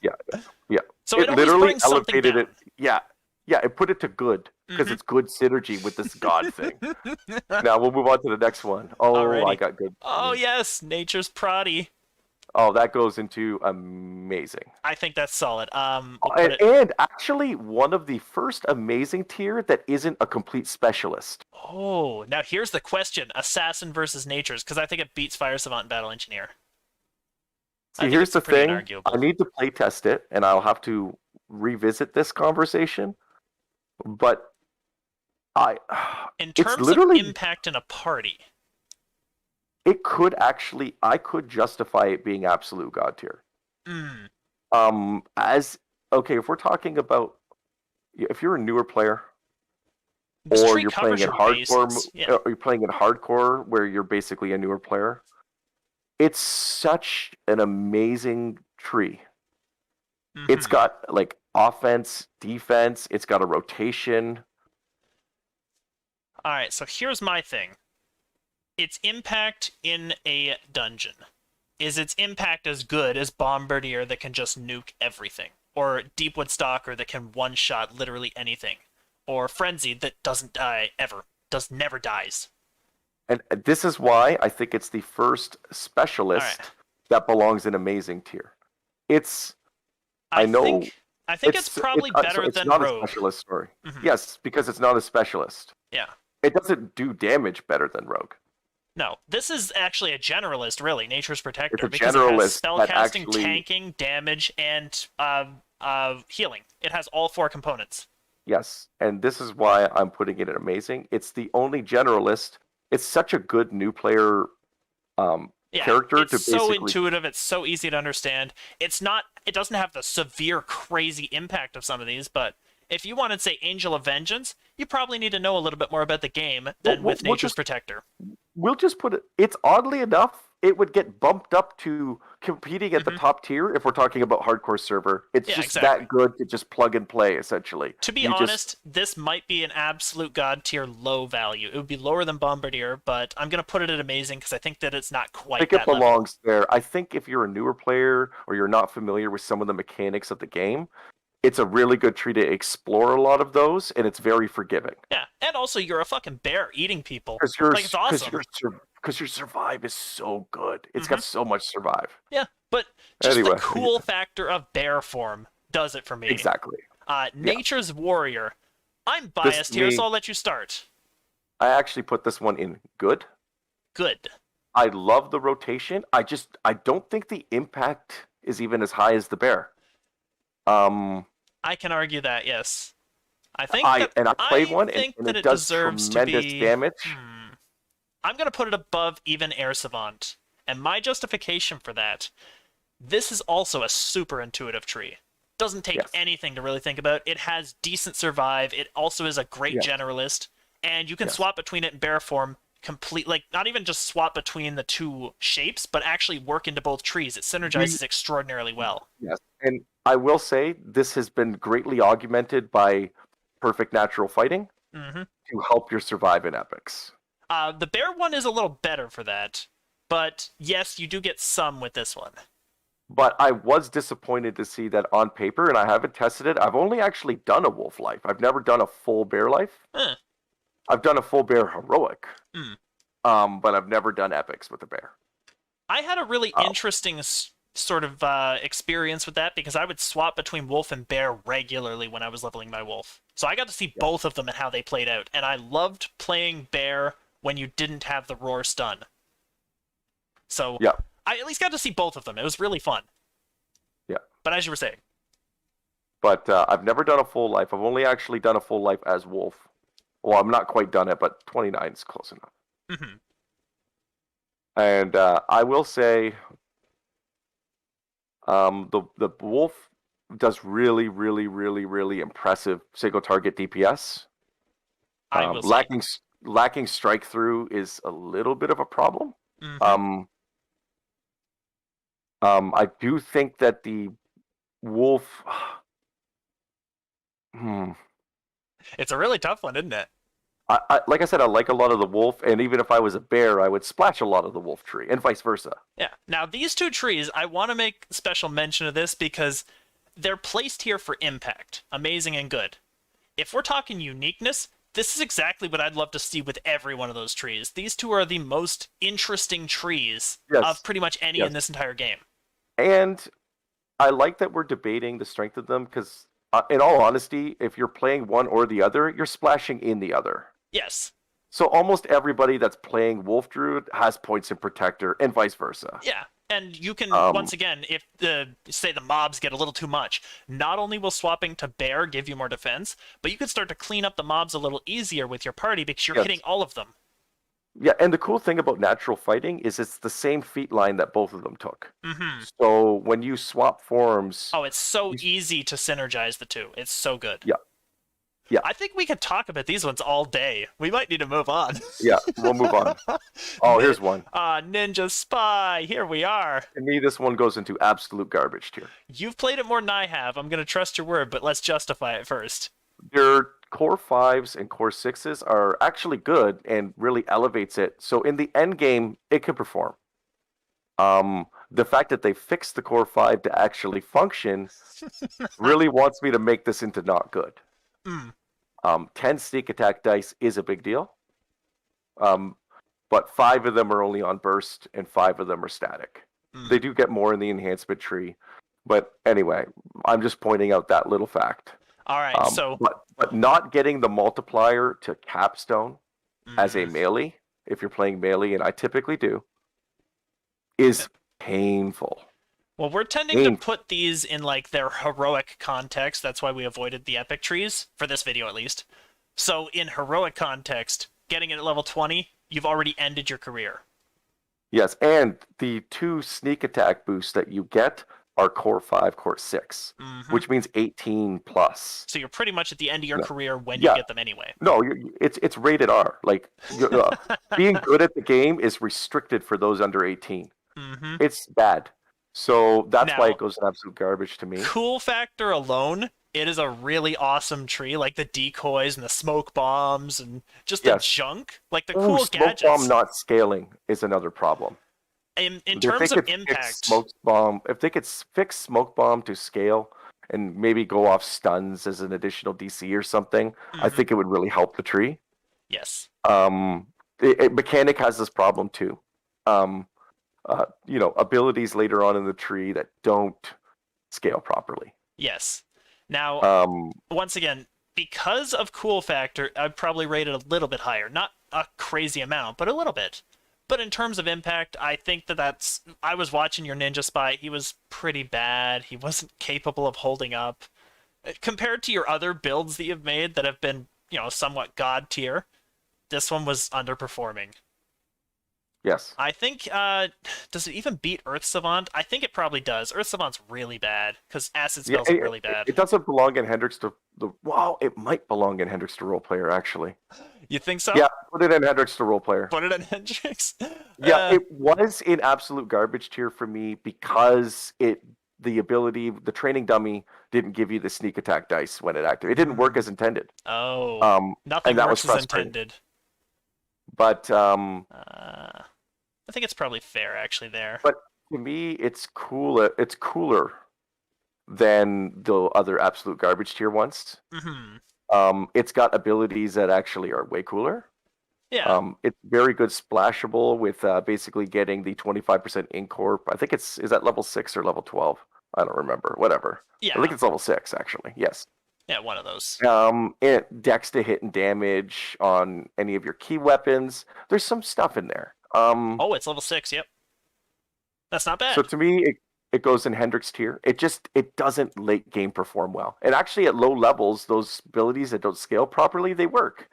Yeah. So it literally elevated it. Yeah, it put it to good because it's good synergy with this god thing. Now we'll move on to the next one. Oh, Alrighty. I got good. Oh yes, Nature's Prodigy. Oh, that goes into amazing. I think that's solid. We'll put it. And actually, one of the first amazing tier that isn't a complete specialist. Oh, now here's the question: Assassin versus Natures, because I think it beats Fire Savant and Battle Engineer. I See, think here's it's the pretty thing. inarguable. I need to play test it, and I'll have to revisit this conversation. But I, In it's terms of literally, impact in a party, it could actually, I could justify it being absolute god tier. mm, As okay, if we're talking about, if you're a newer player, this or tree you're playing covers in your hardcore, bases. Yeah. or you're playing in hardcore where you're basically a newer player, it's such an amazing tree. It's Mm-hmm. got like offense, defense, it's got a rotation. All right, so here's my thing. Its impact in a dungeon. Is its impact as good as Bombardier that can just nuke everything? Or Deepwood Stalker that can one-shot literally anything? Or Frenzy that doesn't die ever, never dies? And this is why I think it's the first All specialist right. that belongs in amazing tier. It's I know I think it's probably better it's than not a Rogue. specialist story. Mhm. Yes, because it's not a specialist. Yeah. It doesn't do damage better than Rogue. No, this is actually a generalist, really, Nature's Protector, It's a because it has generalist that spellcasting, actually tanking, damage, and healing. It has all 4 components. yes, and this is why I'm putting it in amazing. It's the only generalist. It's such a good new player Yeah, character it's to so basically intuitive, it's so easy to understand. It doesn't have the severe, crazy impact of some of these, but if you want to say Angel of Vengeance, you probably need to know a little bit more about the game than with Nature's Protector. we'll just put it. It's oddly enough, it would get bumped up to competing at the top tier if we're talking about hardcore server. It's Yeah, just exactly. that good to just plug and play, essentially. To be You honest, this might be an absolute god tier low value. It would be lower than Bombardier, but I'm going to put it at amazing because I think that it's not I quite think it that level. belongs there. I think if you're a newer player or you're not familiar with some of the mechanics of the game, it's a really good tree to explore a lot of those, and it's very forgiving. Yeah, and also you're a fucking bear eating people. Because Like, it's awesome. your survive is so good. It's got so much survive. Yeah, but just Anyway. the cool factor of bear form does it for me. Exactly. Nature's Warrior. I'm biased here, so I'll let you start. I actually put this one in good. Good. I love the rotation. I don't think the impact is even as high as the bear. I can argue that, yes. I think I played one think and that it does deserves tremendous to be damage. I'm going to put it above even Air Savant. And my justification for that, this is also a super intuitive tree. Doesn't take anything to really think about. It has decent survive. It also is a great generalist. And you can swap between it in bear form like not even just swap between the 2 shapes, but actually work into both trees. It synergizes extraordinarily well. Yes. And I will say this has been greatly augmented by perfect natural fighting to help your survive in epics. The bear one is a little better for that, but yes, you do get some with this one. But I was disappointed to see that on paper, and I haven't tested it. I've only actually done a wolf life. I've never done a full bear life. I've done a full bear heroic, but I've never done epics with a bear. I had a really interesting sort of experience with that because I would swap between wolf and bear regularly when I was leveling my wolf. So I got to see both of them and how they played out, and I loved playing bear when you didn't have the roar stun. So I at least got to see both of them. It was really fun. Yeah. But as you were saying. But I've never done a full life. I've only actually done a full life as wolf. Well, I'm not quite done it, but 29 is close enough. And I will say the wolf does really, really, really, really impressive single target DPS. Lacking strike through is a little bit of a problem. I do think that the wolf. It's a really tough one, isn't it? Like I said, I like a lot of the wolf, and even if I was a bear, I would splash a lot of the wolf tree, and vice versa. Yeah. Now, these 2 trees, I want to make special mention of this because they're placed here for impact. Amazing and good. If we're talking uniqueness, this is exactly what I'd love to see with every one of those trees. These 2 are the most interesting trees of pretty much any in this entire game. And I like that we're debating the strength of them because, in all honesty, if you're playing one or the other, you're splashing in the other. Yes. So almost everybody that's playing Wolf Druid has points in Protector, and vice versa. Yeah. And you can, Um, once again, if say the mobs get a little too much, not only will swapping to bear give you more defense, but you can start to clean up the mobs a little easier with your party because you're Yes. hitting all of them. Yeah, and the cool thing about natural fighting is it's the same feat line that both of them took. Mm-hmm. So when you swap forms, Oh, it's so easy to synergize the two. It's so good. yeah, yeah, I think we could talk about these ones all day. We might need to move on. yeah, we'll move on. Oh, here's one. Ninja Spy. Here we are. To me, this one goes into absolute garbage tier. You've played it more than I have. I'm going to trust your word, but let's justify it first. Their core 5s and core 6s are actually good and really elevates it. So in the end game, it could perform. The fact that they fixed the core 5 to actually function really wants me to make this into not good. Mm. 10 sneak attack dice is a big deal. But 5 of them are only on burst and 5 of them are static. They do get more in the enhancement tree. But anyway, I'm just pointing out that little fact. All right, but not getting the multiplier to capstone as a melee, if you're playing melee, and I typically do, is painful. Well, we're tending to put these in like their heroic context. That's why we avoided the epic trees for this video, at least. So in heroic context, getting it at level 20, you've already ended your career. Yes, and the 2 sneak attack boosts that you get are core 5, core 6, which means 18 plus. So you're pretty much at the end of your career when you get them anyway. No, it's rated R. Like being good at the game is restricted for those under 18. It's bad. So that's why it goes in absolute garbage to me. Cool factor alone, it is a really awesome tree, like the decoys and the smoke bombs and just the junk, like the cool gadgets. Smoke bomb not scaling is another problem. In terms of impact, if they could fix smoke bomb to scale and maybe go off stuns as an additional DC or something, I think it would really help the tree. Yes. Mechanic has this problem too. Abilities later on in the tree that don't scale properly. Yes. Now, once again, because of cool factor, I'd probably rate it a little bit higher. Not a crazy amount, but a little bit. But in terms of impact, I think that's... I was watching your Ninja Spy. He was pretty bad. He wasn't capable of holding up. Compared to your other builds that you've made that have been, somewhat god tier, this one was underperforming. Yes. I think, does it even beat Earth Savant? I think it probably does. Earth Savant's really bad, because acid spells are really bad. It doesn't belong in Hendrix to wow, it might belong in Hendrix to Role Player, actually. You think so? Yeah, put it in Hendrix to Role Player. Put it in Hendrix? Yeah, it was in absolute garbage tier for me because the training dummy didn't give you the sneak attack dice when it activated. It didn't work as intended. Oh. Nothing works as intended. But I think it's probably fair, actually, there. But to me, it's cooler. It's cooler than the other absolute garbage tier ones. It's got abilities that actually are way cooler. Yeah. It's very good splashable with basically getting the 25% Incorp. I think is that level 6 or level 12? I don't remember. Whatever. Yeah. I think it's level 6, actually. Yes. Yeah, one of those. It dex to hit and damage on any of your key weapons. There's some stuff in there. Oh, it's level 6, yep. That's not bad. So to me, it goes in Hendrix tier. It doesn't late game perform well. And actually at low levels, those abilities that don't scale properly, they work.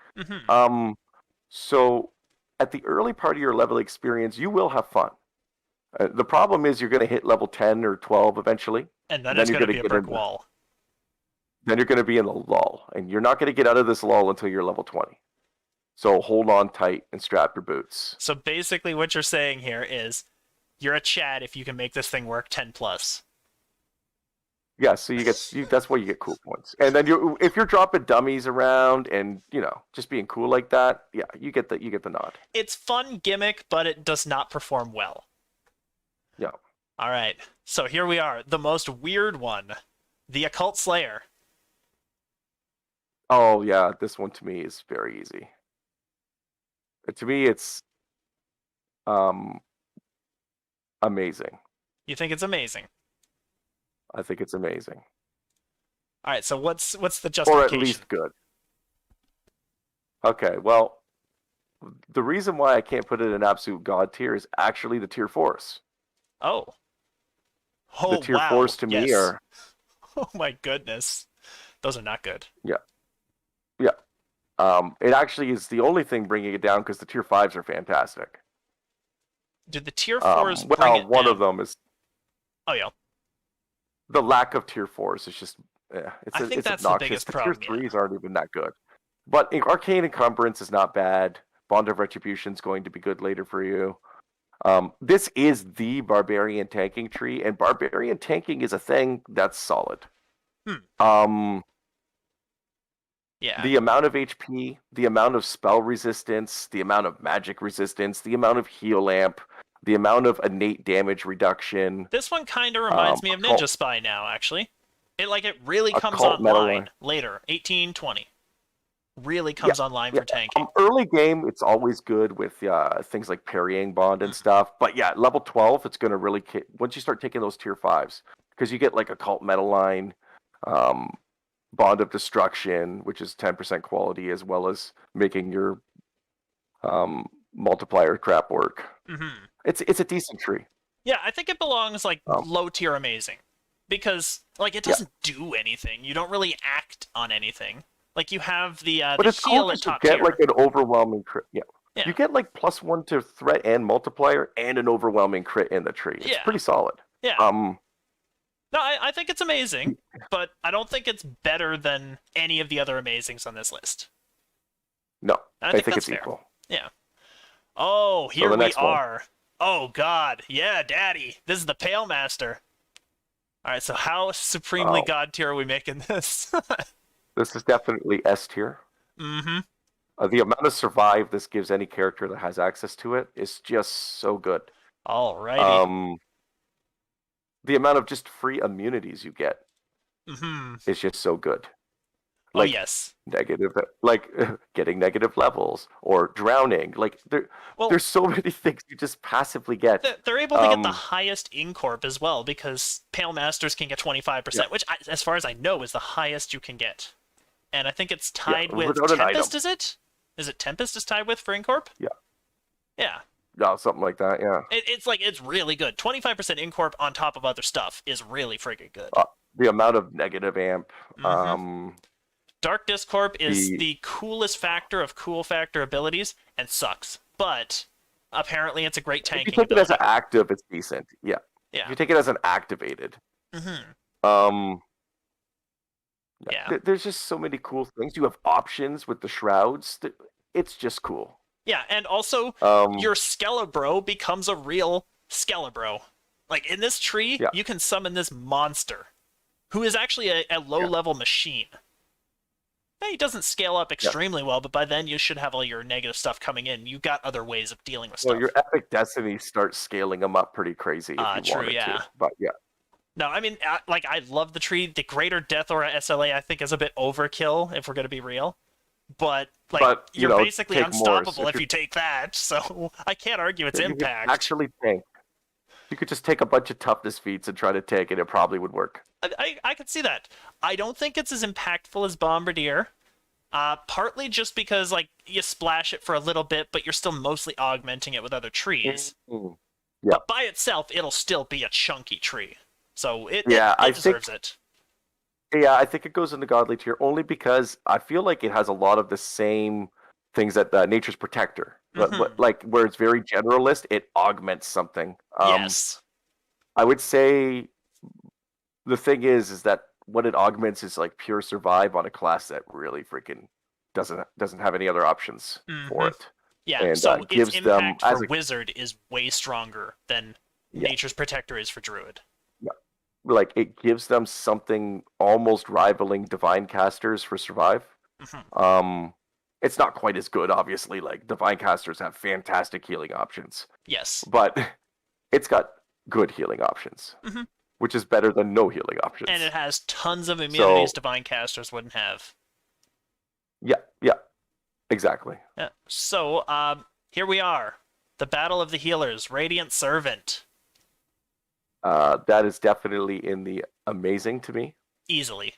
So at the early part of your level experience, you will have fun. The problem is you're going to hit level 10 or 12 eventually. And then it's going to be a brick wall. Then you're going to be in the lull. And you're not going to get out of this lull until you're level 20. So hold on tight and strap your boots. So basically what you're saying here is you're a Chad if you can make this thing work 10 plus. Yeah, so that's why you get cool points. And then if you're dropping dummies around and, just being cool like that, yeah, you get the nod. It's fun gimmick, but it does not perform well. Yeah. All right. So here we are, the most weird one, the Occult Slayer. Oh, yeah, this one to me is very easy. To me, it's amazing. You think it's amazing. I think it's amazing. All right, so what's the Or at justification? least good. Okay, well, the reason why I can't put it in absolute god tier is actually the tier 4s. Oh. The Oh, tier wow. 4s to me Yes. are, Oh my goodness. Those are not good. yeah, yeah. It actually is the only thing bringing it down because the tier 5s are fantastic. Do the tier 4s bring Well, it one down? of them is Oh, yeah. the lack of tier 4s is just, I think it's that's the obnoxious. biggest The tier problem, yeah. 3s aren't even that good. But Arcane Encumbrance is not bad. Bond of Retribution is going to be good later for you. This is the Barbarian tanking tree, and Barbarian tanking is a thing that's solid. Hmm. Yeah. The amount of HP, the amount of spell resistance, the amount of magic resistance, the amount of heal amp, the amount of innate damage reduction. This one kind of reminds me of Ninja Spy now, actually. It really comes Occult Metal online Line. later, 1820. Really comes online for tanking. Early game, it's always good with things like parrying bond and stuff. But yeah, level 12, it's going to really once you start taking those tier 5s, because you get like Occult Metal Line, Bond of Destruction, which is 10% quality, as well as making your multiplier crap work. Mm-hmm. It's a decent tree. Yeah, I think it belongs like low tier amazing, because like it doesn't do anything. You don't really act on anything. Like you have the heal cool at top you get tier. like an overwhelming crit. Yeah. You get like +1 to threat and multiplier and an overwhelming crit in the tree. It's pretty solid. Yeah. No, I think it's amazing, but I don't think it's better than any of the other amazings on this list. No, I think that's it's fair. equal. Yeah. Oh, here the we next one. are. Oh God, yeah, Daddy. This is the Pale Master. All right, so how supremely god tier are we making this? This is definitely S tier. Mm-hmm. The amount of survive this gives any character that has access to it is just so good. Alrighty. The amount of just free immunities you get is just so good. Like, oh yes. Negative, like getting negative levels or drowning. Like there's so many things you just passively get. They're able to get the highest incorp as well, because Pale Masters can get 25%, which, as far as I know, is the highest you can get. And I think it's tied with Tempest, is it? Is it Tempest is tied with for incorp? Yeah. Yeah. No, something like that, yeah. It's really good. 25% incorp on top of other stuff is really friggin' good. The amount of negative amp. Dark Discorp is the coolest factor of cool factor abilities and sucks, but apparently it's a great tanking ability. If you take it as an active, it's decent. Yeah. Yeah. If you take it as an activated. There's just so many cool things. You have options with the shrouds. It's just cool. Yeah, and also your Skelebro becomes a real Skelebro. Like in this tree, you can summon this monster, who is actually a low-level machine. He doesn't scale up extremely well, but by then you should have all your negative stuff coming in. You got other ways of dealing with stuff. Well, your Epic Destiny starts scaling them up pretty crazy if you wanted to. But yeah. No, I mean, I love the tree. The Greater Death Aura SLA, I think, is a bit overkill, if we're going to be real. But you're basically unstoppable if you take that, so I can't argue its impact. Actually tank. You could just take a bunch of toughness feats and try to tank, and it probably would work. I could see that. I don't think it's as impactful as Bombardier, partly just because you splash it for a little bit, but you're still mostly augmenting it with other trees. But by itself, it'll still be a chunky tree, so it deserves it. Yeah, I think it goes in the godly tier only because I feel like it has a lot of the same things that Nature's Protector. But like where it's very generalist, it augments something. Yes. I would say the thing is that what it augments is like pure survive on a class that really freaking doesn't have any other options for it. Yeah, and, so gives its impact them, for Wizard is way stronger than Nature's Protector is for Druid. Yeah. Like it gives them something almost rivaling Divine Casters for survive. It's not quite as good, obviously. Like Divine Casters have fantastic healing options. Yes. But it's got good healing options, which is better than no healing options. And it has tons of immunities Divine Casters wouldn't have. Yeah, exactly. Yeah. So, here we are. The Battle of the Healers, Radiant Servant. That is definitely in the amazing to me. Easily.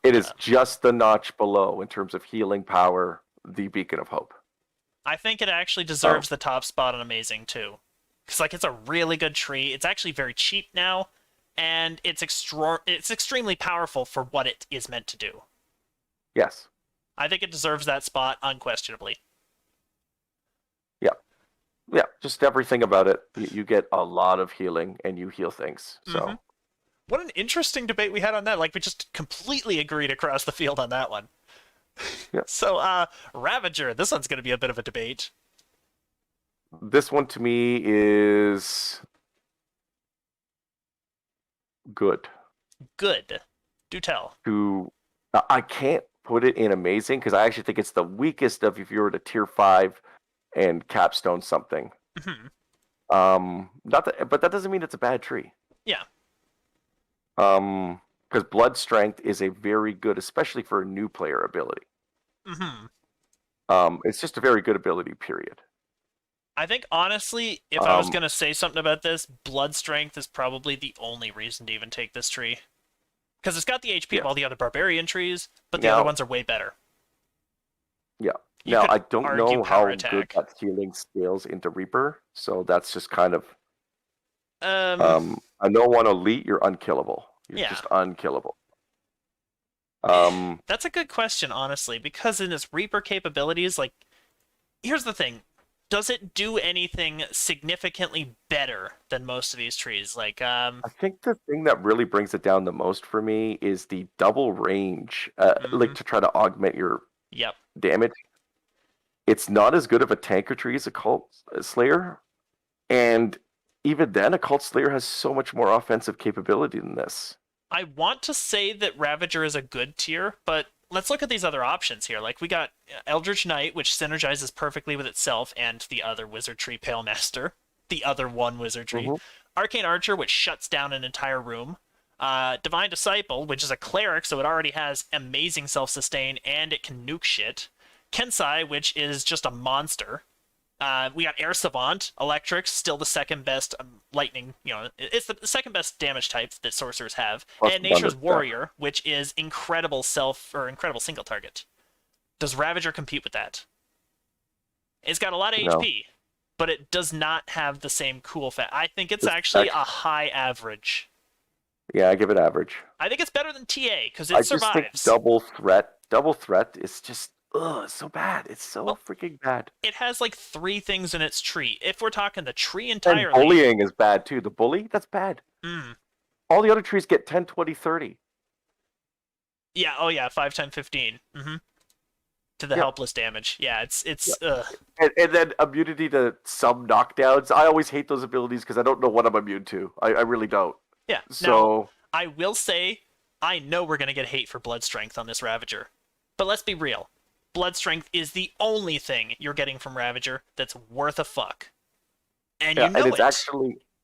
It is just the notch below in terms of healing power, the Beacon of Hope. I think it actually deserves the top spot on amazing too, because like it's a really good tree. It's actually very cheap now, and it's extremely powerful for what it is meant to do. Yes. I think it deserves that spot unquestionably. Yeah. Yeah. Just everything about it. You get a lot of healing, and you heal things. So. What an interesting debate we had on that. Like, we just completely agreed across the field on that one. Yeah. So, Ravager, this one's going to be a bit of a debate. This one to me is good. Good. Do tell. I can't put it in amazing because I actually think it's the weakest of if you were to tier 5 and capstone something. Not that, but that doesn't mean it's a bad tree. Yeah. Because blood strength is a very good, especially for a new player ability. It's just a very good ability, period. I think, honestly, if I was going to say something about this, blood strength is probably the only reason to even take this tree. Because it's got the HP of all the other barbarian trees, but the other ones are way better. Yeah. Now, I don't know how good that healing scales into Reaper, so that's just kind of... I know on Elite, you're unkillable. You're just unkillable. That's a good question, honestly, because in its Reaper capabilities, like, here's the thing. Does it do anything significantly better than most of these trees? Like, I think the thing that really brings it down the most for me is the double range, like to try to augment your damage. It's not as good of a tanker tree as a Cult Slayer, and even then, a Cult Slayer has so much more offensive capability than this. I want to say that Ravager is a good tier, but let's look at these other options here. Like, we got Eldritch Knight, which synergizes perfectly with itself and the other wizard tree, Pale Master. The other one wizard tree. Arcane Archer, which shuts down an entire room. Divine Disciple, which is a cleric, so it already has amazing self-sustain, and it can nuke shit. Kensai, which is just a monster. We got Air Savant, Electric, still the second best lightning, it's the second best damage type that sorcerers have. And Nature's Warrior, which is incredible single target. Does Ravager compete with that? It's got a lot of HP, but it does not have the same cool fact. I think it's actually a high average. Yeah, I give it average. I think it's better than TA, because it survives. I just think double threat is just... Ugh, it's so bad. It's so freaking bad. It has like 3 things in its tree. If we're talking the tree entirely... And bullying is bad too. The bully, that's bad. All the other trees get 10, 20, 30. Yeah, 5 times 15. To the helpless damage. Yeah, it's and then immunity to some knockdowns. I always hate those abilities because I don't know what I'm immune to. I really don't. Yeah. So now, I will say, I know we're going to get hate for blood strength on this Ravager. But let's be real. Blood strength is the only thing you're getting from Ravager that's worth a fuck. And you know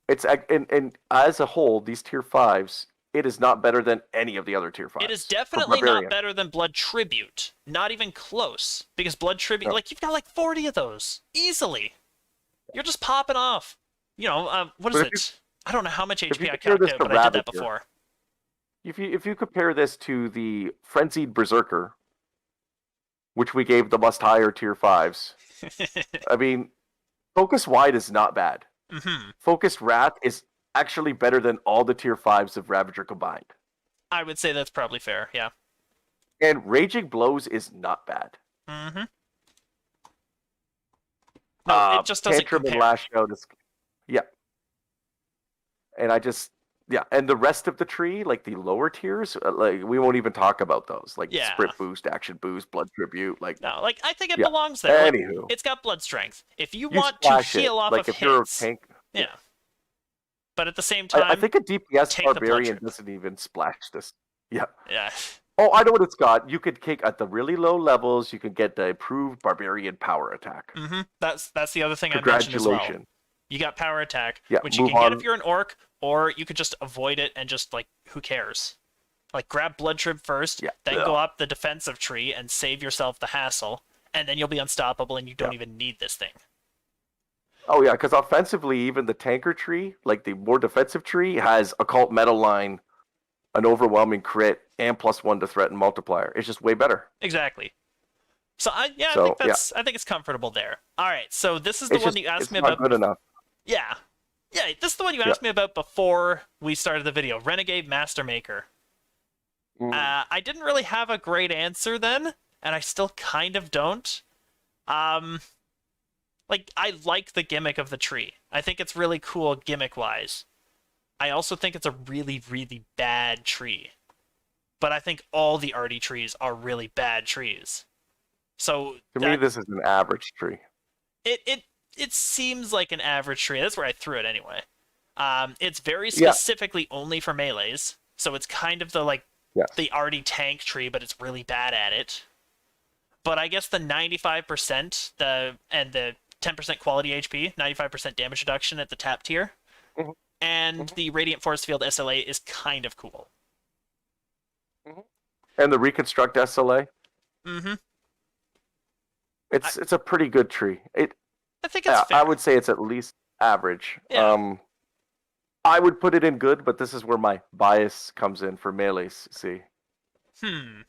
and and as a whole, these tier 5s, it is not better than any of the other tier 5s. It is definitely not better than Blood Tribute. Not even close. Because Blood Tribute, like, you've got like 40 of those. Easily. You're just popping off. What is it? I don't know how much HP I counted out, but I did that before. If you compare this to the Frenzied Berserker, which we gave the must-higher tier 5s. I mean, Focus Wide is not bad. Focused Wrath is actually better than all the tier 5s of Ravager combined. I would say that's probably fair, yeah. And Raging Blows is not bad. No, it just doesn't Tantrum compare. And Lash Out is... Yeah. And and the rest of the tree, like the lower tiers, like we won't even talk about those. Like Sprint Boost, Action Boost, Blood Tribute, like... No, like, I think it belongs there. Anywho. Like, it's got blood strength. If you want to heal off of if hits... You're a tank, yeah. But at the same time... I think a DPS Barbarian doesn't even splash this. Yeah. Yeah. Oh, I know what it's got. You could kick at the really low levels, you can get the improved Barbarian power attack. That's the other thing I mentioned as well. You got power attack, which you can get if you're an orc, or you could just avoid it and just, like, who cares? Like, grab Blood Trib first, then go up the defensive tree and save yourself the hassle, and then you'll be unstoppable and you don't even need this thing. Oh yeah, because offensively, even the tanker tree, like the more defensive tree, has occult metal line, an overwhelming crit, and +1 to threat and multiplier. It's just way better. Exactly. So I think So yeah, I think it's comfortable there. All right, so this is the it's one just that you asked it's me not about. good enough. Yeah, yeah, this is the one you Yeah. asked me about before we started the video. Renegade Master Maker. Mm. I didn't really have a great answer then, and I still kind of don't. Um, like I like the gimmick of the tree. I think it's really cool gimmick-wise. I also think it's a really, really bad tree. But I think all the arty trees are really bad trees. So To me, this is an average tree. it seems like an average tree. That's where I threw it anyway. It's very Yeah. specifically only for melees, so it's kind of the Yes. the arty tank tree, but it's really bad at it. But I guess the 95% and the 10% quality HP, 95% damage reduction at the top tier, Mhm. and Mhm. the Radiant Force Field SLA is kind of cool. And the reconstruct SLA, Mm-hmm. it's a pretty good tree. I think it's fair. I would say it's at least average. Yeah. I would put it in good, but this is where my bias comes in for melees. See, Hmm.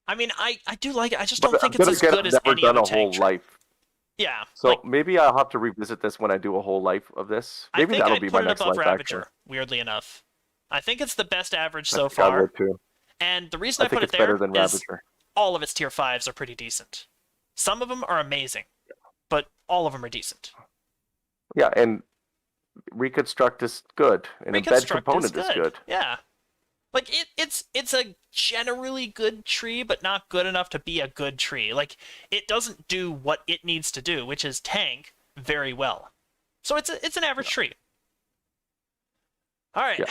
I mean, I do like it. I just don't but think I'm it's gonna as get good I've as never any done other a whole tank tree. life, Yeah, so like maybe I'll have to revisit this when I do a whole life of this. I Maybe think that'll I'd be put my it next above life. Actually, Ravager. Weirdly enough, I think it's the best average I so think I far. would too. And the reason I I put think it it's better there than is Ravager. all of its tier 5s are pretty decent. Some of them are amazing, but all of them are decent. Yeah, and reconstruct is good, and embed Reconstruct component is good. Yeah. Like it's a generally good tree, but not good enough to be a good tree. Like it doesn't do what it needs to do, which is tank very well. So it's an average tree. All right. Yeah.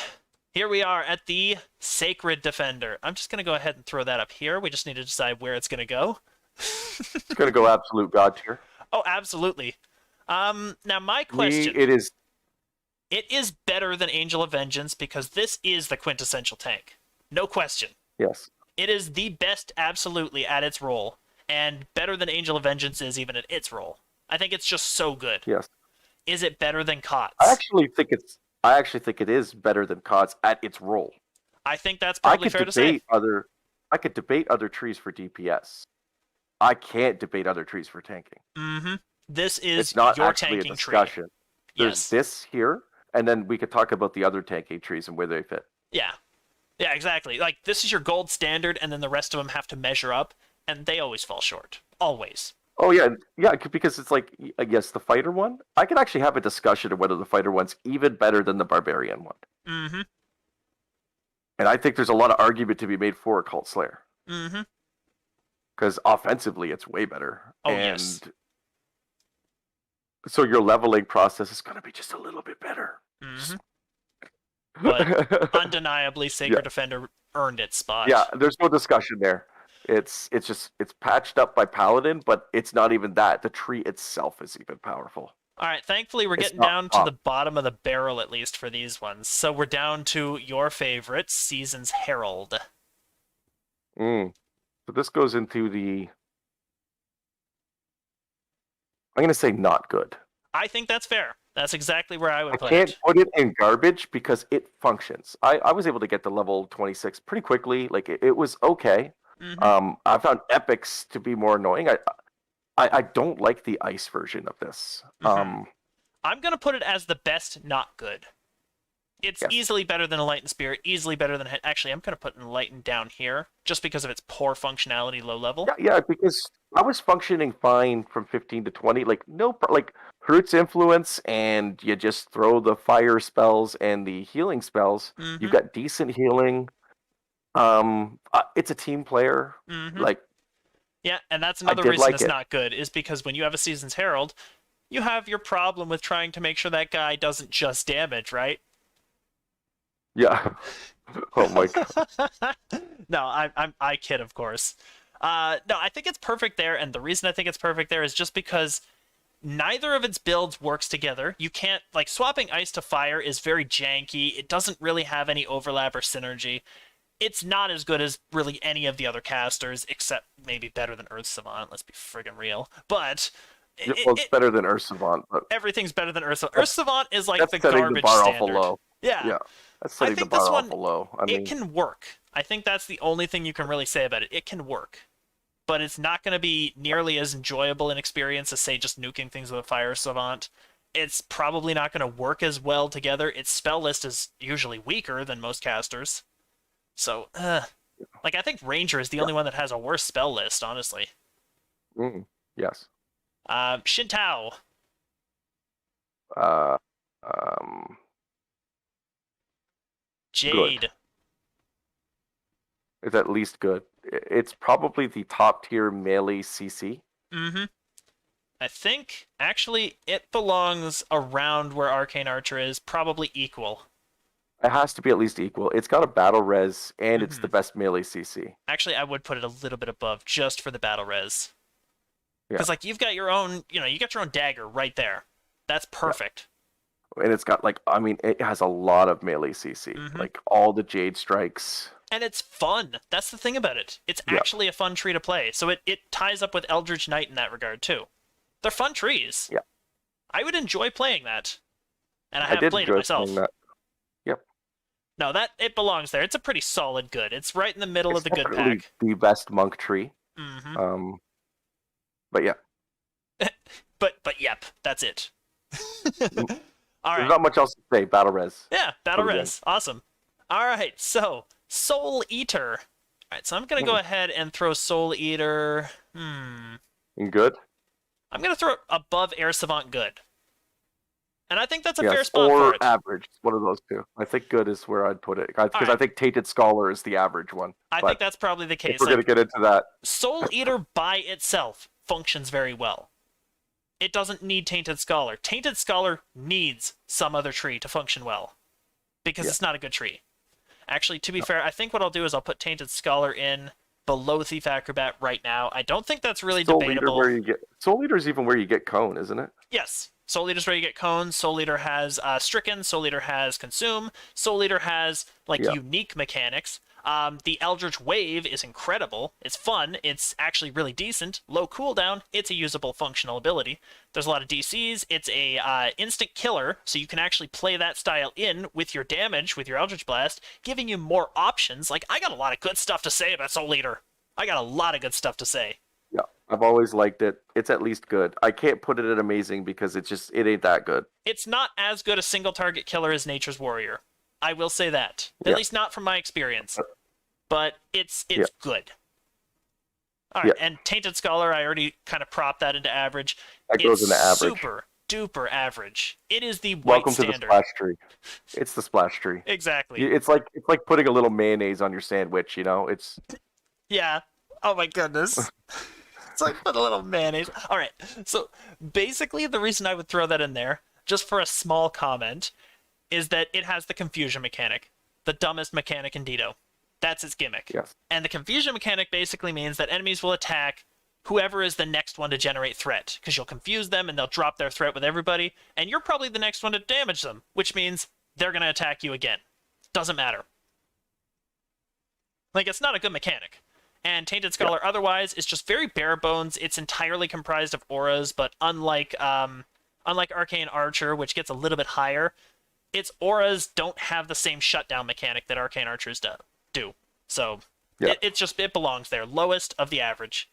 Here we are at the Sacred Defender. I'm just going to go ahead and throw that up here. We just need to decide where it's going to go. It's gonna go absolute god tier. Oh, absolutely. Now my question. It is. It is better than Angel of Vengeance because this is the quintessential tank. No question. Yes. It is the best absolutely at its role, and better than Angel of Vengeance is even at its role. I think it's just so good. Yes. Is it better than COTS? I actually think it is better than COTS at its role. I think that's probably fair to say. I could debate other trees for DPS. I can't debate other trees for tanking. Mm-hmm. This is It's not your actually a tanking tree. discussion. There's Yes. this here, and then we could talk about the other tanking trees and where they fit. Yeah. Yeah, exactly. Like, this is your gold standard, and then the rest of them have to measure up, and they always fall short. Always. Oh yeah, yeah, because it's like, I guess the fighter one. I could actually have a discussion of whether the fighter one's even better than the barbarian one. Mm-hmm. And I think there's a lot of argument to be made for Occult Slayer. Mm-hmm. Because offensively, it's way better. Oh, and yes. so your leveling process is going to be just a little bit better. Mm-hmm. But undeniably, Sacred Yeah. Defender earned its spot. Yeah, there's no discussion there. It's patched up by Paladin, but it's not even that. The tree itself is even powerful. All right, thankfully we're It's getting not down to top. the bottom of the barrel, at least for these ones. So we're down to your favorite, Season's Herald. So this goes into the. I'm going to say not good. I think that's fair. That's exactly where I would I put can't it. put it in garbage because it functions. I was able to get to level 26 pretty quickly. Like it was okay. Mm-hmm. I found epics to be more annoying. I don't like the ice version of this. Mhm. I'm going to put it as the best not good. It's Yes. easily better than Enlightened Spirit, easly better than... Actually, I'm going to put Enlightened down here, just because of its poor functionality, low level. Yeah, because I was functioning fine from 15 to 20. Like like Fruit's influence, and you just throw the fire spells and the healing spells. Mhm. You've got decent healing. It's a team player. Mhm. Like Yeah, and that's another did reason like it's it. not good, is because when you have a Season's Herald, you have your problem with trying to make sure that guy doesn't just damage, right? Yeah. Oh my god. No, I kid, of course. No, I think it's perfect there, and the reason I think it's perfect there is just because neither of its builds works together. You can't, like, swapping ice to fire is very janky. It doesn't really have any overlap or synergy. it's not as good as really any of the other casters, except maybe better than Earth Savant. Let's be friggin' real. But Well, it's better than Earth Savant, but everything's better than Earth Savant. Earth Savant is like that's the setting the garbage bar standard. awful low. Yeah. Yeah, that's I setting the think this bar one, awful low. I mean, it can work. I think that's the only thing you can really say about it. It can work. But it's not going to be nearly as enjoyable an experience as, say, just nuking things with a Fire Savant. It's probably not going to work as well together. Its spell list is usually weaker than most casters. So, like, I think Ranger is the only one that has a worse spell list, honestly. yes. Shintao. Uh, um, Jade. Good. It's at least good. It's probably the top tier melee CC. Mm-hmm. I think, actually, it belongs around where Arcane Archer is, probably equal. It has to be at least equal. It's got a battle res, and it's the best melee CC. Actually, I would put it a little bit above, just for the battle res. Yeah. Because, like, you've got your own, you got your own dagger right there. That's perfect. Yeah. And it's got, like, I mean, it has a lot of melee CC. Like, all the Jade strikes. And it's fun. That's the thing about it. It's actually a fun tree to play. So it ties up with Eldritch Knight in that regard, too. They're fun trees. Yeah. I would enjoy playing that. And I have played it myself. That. Yep. No, it belongs there. It's a pretty solid good. It's right in the middle of the good pack. The best monk tree. But yeah. but yep, that's it. All right. There's not much else to say. Battle res. Yeah, battle res. Awesome. All right, so Soul Eater. All right, so I'm gonna go ahead and throw Soul Eater. Good. I'm gonna throw it above Air Savant good. And I think that's a fair spot or for it. Average. One of those two. I think good is where I'd put it. Because I think Tainted Scholar is the average one. I think that's probably the case. If we're going to get into that. Soul Eater by itself functions very well. It doesn't need Tainted Scholar. Tainted Scholar needs some other tree to function well. Because it's not a good tree. Actually, to be fair, I think what I'll do is I'll put Tainted Scholar in below Thief Acrobat right now. I don't think that's really debatable. Soul Eater is even where you get Cone, isn't it? Yes. Soul Eater's where you get Cone. Soul Eater has Stricken. Soul Eater has Consume. Soul Eater has, unique mechanics. The Eldritch Wave is incredible. It's fun. It's actually really decent. Low cooldown. It's a usable functional ability. There's a lot of DCs. It's a instant killer, so you can actually play that style in with your damage, with your Eldritch Blast, giving you more options. Like, I got a lot of good stuff to say about Soul Eater. I got a lot of good stuff to say. Yeah, I've always liked it. It's at least good. I can't put it at amazing because it ain't that good. It's not as good a single target killer as Nature's Warrior. I will say that. At least not from my experience. But it's good. All right, and Tainted Scholar, I already kind of propped that into average. That goes into average. Super duper average. It is the white Welcome standard. to the splash tree. It's the splash tree. Exactly. It's like putting a little mayonnaise on your sandwich, It's Yeah. Oh my goodness. It's like put a little mayonnaise. All right. So basically, the reason I would throw that in there, just for a small comment, is that it has the confusion mechanic, the dumbest mechanic in Ditto. That's its gimmick. Yes. And the confusion mechanic basically means that enemies will attack whoever is the next one to generate threat, because you'll confuse them and they'll drop their threat with everybody, and you're probably the next one to damage them, which means they're going to attack you again. Doesn't matter. Like, it's not a good mechanic. And Tainted Scholar otherwise is just very bare bones. It's entirely comprised of auras, but unlike Arcane Archer, which gets a little bit higher, its auras don't have the same shutdown mechanic that Arcane Archers do. So it belongs there. Lowest of the average.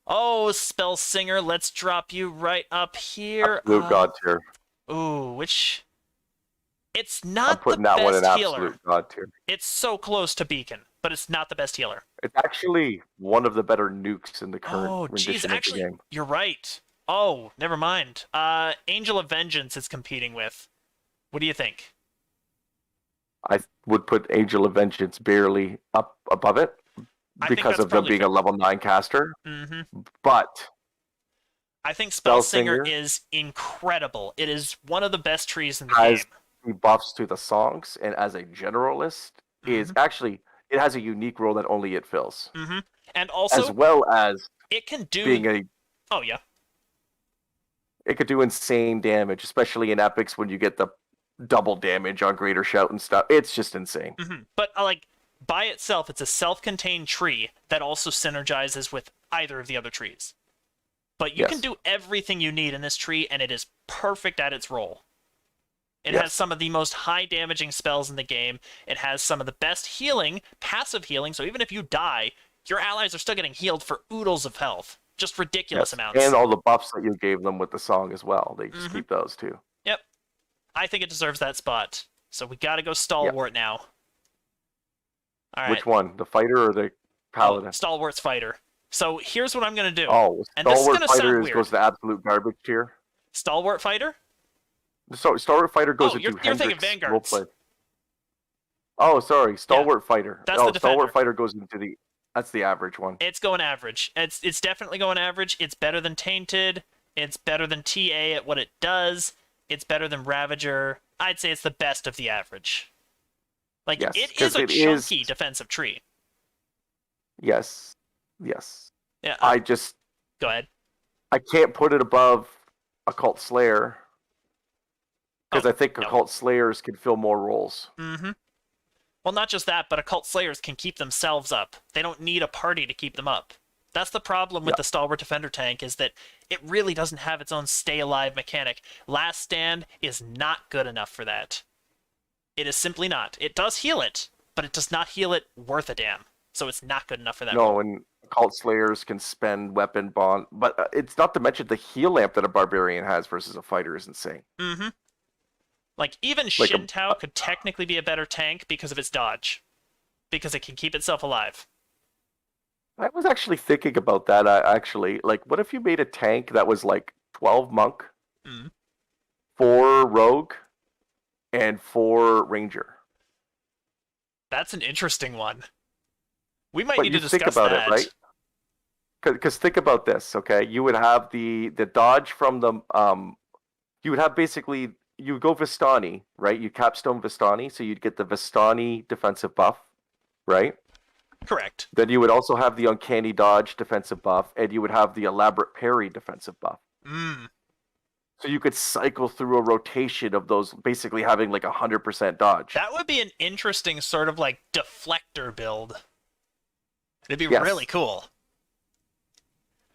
Oh, Spell Singer, let's drop you right up here. Absolute god tier. Ooh, which... It's not I'm putting the that best one in healer. absolute god tier. It's so close to Beacon, but it's not the best healer. It's actually one of the better nukes in the current rendition of the game. You're right. Oh, never mind. Angel of Vengeance is competing with. What do you think? I would put Angel of Vengeance barely up above it because of them being a level 9 caster. But I think Spell Singer is incredible. It is one of the best trees in the game. Buffs to the songs, and as a generalist, is actually it has a unique role that only it fills. And also, as well as it can do being a. Oh yeah. It could do insane damage, especially in epics when you get the double damage on Greater Shout and stuff. It's just insane. But by itself, it's a self-contained tree that also synergizes with either of the other trees. But you can do everything you need in this tree, and it is perfect at its role. It has some of the most high damaging spells in the game. It has some of the best healing, passive healing, so even if you die, your allies are still getting healed for oodles of health. Just ridiculous amounts. And all the buffs that you gave them with the song as well. They just keep those too. Yep. I think it deserves that spot. So we gotta go Stalwart now. All right. Which one? The fighter or the paladin? Oh, Stalwart's fighter. So here's what I'm gonna do. Oh, and this is Stalwart gonna sound fighter weird. goes to absolute garbage tier. Stalwart fighter? So Stalwart fighter goes into you're thinking Hendrix Vanguards. roleplay. Oh, sorry, Stalwart fighter. That's the Defender. Stalwart fighter goes into the. That's the average one. It's going average. It's definitely going average. It's better than Tainted. It's better than TA at what it does. It's better than Ravager. I'd say it's the best of the average. Like, yes, it is a chunky defensive tree. Yes. Yeah. Go ahead. I can't put it above Occult Slayer because I think Occult Slayers can fill more roles. Mm-hmm. Well, not just that, but Occult Slayers can keep themselves up. They don't need a party to keep them up. That's the problem with the Stalwart Defender tank, is that it really doesn't have its own stay-alive mechanic. Last Stand is not good enough for that. It is simply not. It does heal it, but it does not heal it worth a damn. So it's not good enough for that. No, and Occult Slayers can spend weapon bond, but it's not to mention the heal lamp that a barbarian has versus a fighter is insane. Mm-hmm. Like, even Shintao could technically be a better tank because of its dodge. Because it can keep itself alive. I was actually thinking about that, like, what if you made a tank that was, like, 12 monk, 4 rogue, and 4 ranger? That's an interesting one. We might need to discuss think about that. it, right? Because think about this, okay? You would have the dodge from the... you would have basically... You would go Vistani, right? You capstone Vistani, so you'd get the Vistani defensive buff, right? Correct. Then you would also have the Uncanny Dodge defensive buff, and you would have the Elaborate Parry defensive buff. So you could cycle through a rotation of those, basically having like 100% dodge. That would be an interesting sort of like deflector build. It'd be really cool.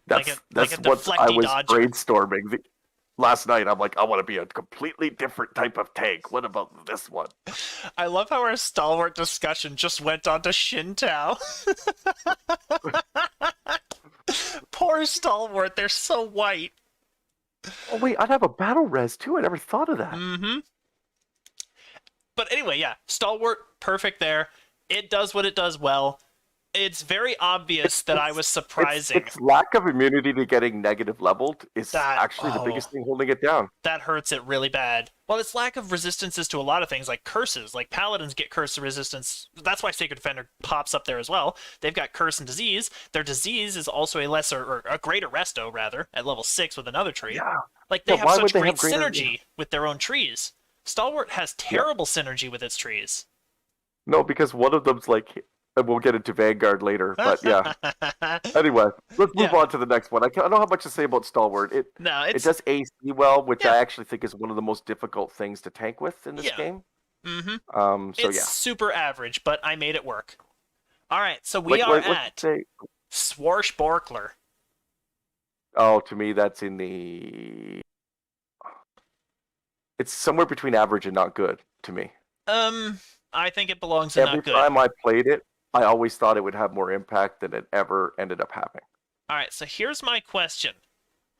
That's what I was brainstorming last night. I'm like, I want to be a completely different type of tank. What about this one? I love how our Stalwart discussion just went on to Shintao. Poor Stalwart, they're so white. Oh wait, I'd have a battle res too. I never thought of that. But anyway, yeah, Stalwart, perfect there. It does what it does well. It's very obvious that I was surprising. Its lack of immunity to getting negative leveled is actually the biggest thing holding it down. That hurts it really bad. Well, its lack of resistances to a lot of things, like curses. Like Paladins get curse resistance. That's why Sacred Defender pops up there as well. They've got curse and disease. Their disease is also a lesser, or a greater resto, rather, at level 6 with another tree. Yeah. Like, they have such great synergy with their own trees. Stalwart has terrible synergy with its trees. No, because one of them's like... We'll get into Vanguard later, but yeah. Anyway, let's move on to the next one. I don't have much to say about Stalwart. It does AC well, which I actually think is one of the most difficult things to tank with in this game. It's super average, but I made it work. All right, so we are at Swashbuckler. Oh, to me, that's in the... It's somewhere between average and not good, to me. I think it belongs in not good. Every time I played it, I always thought it would have more impact than it ever ended up having. All right, so here's my question.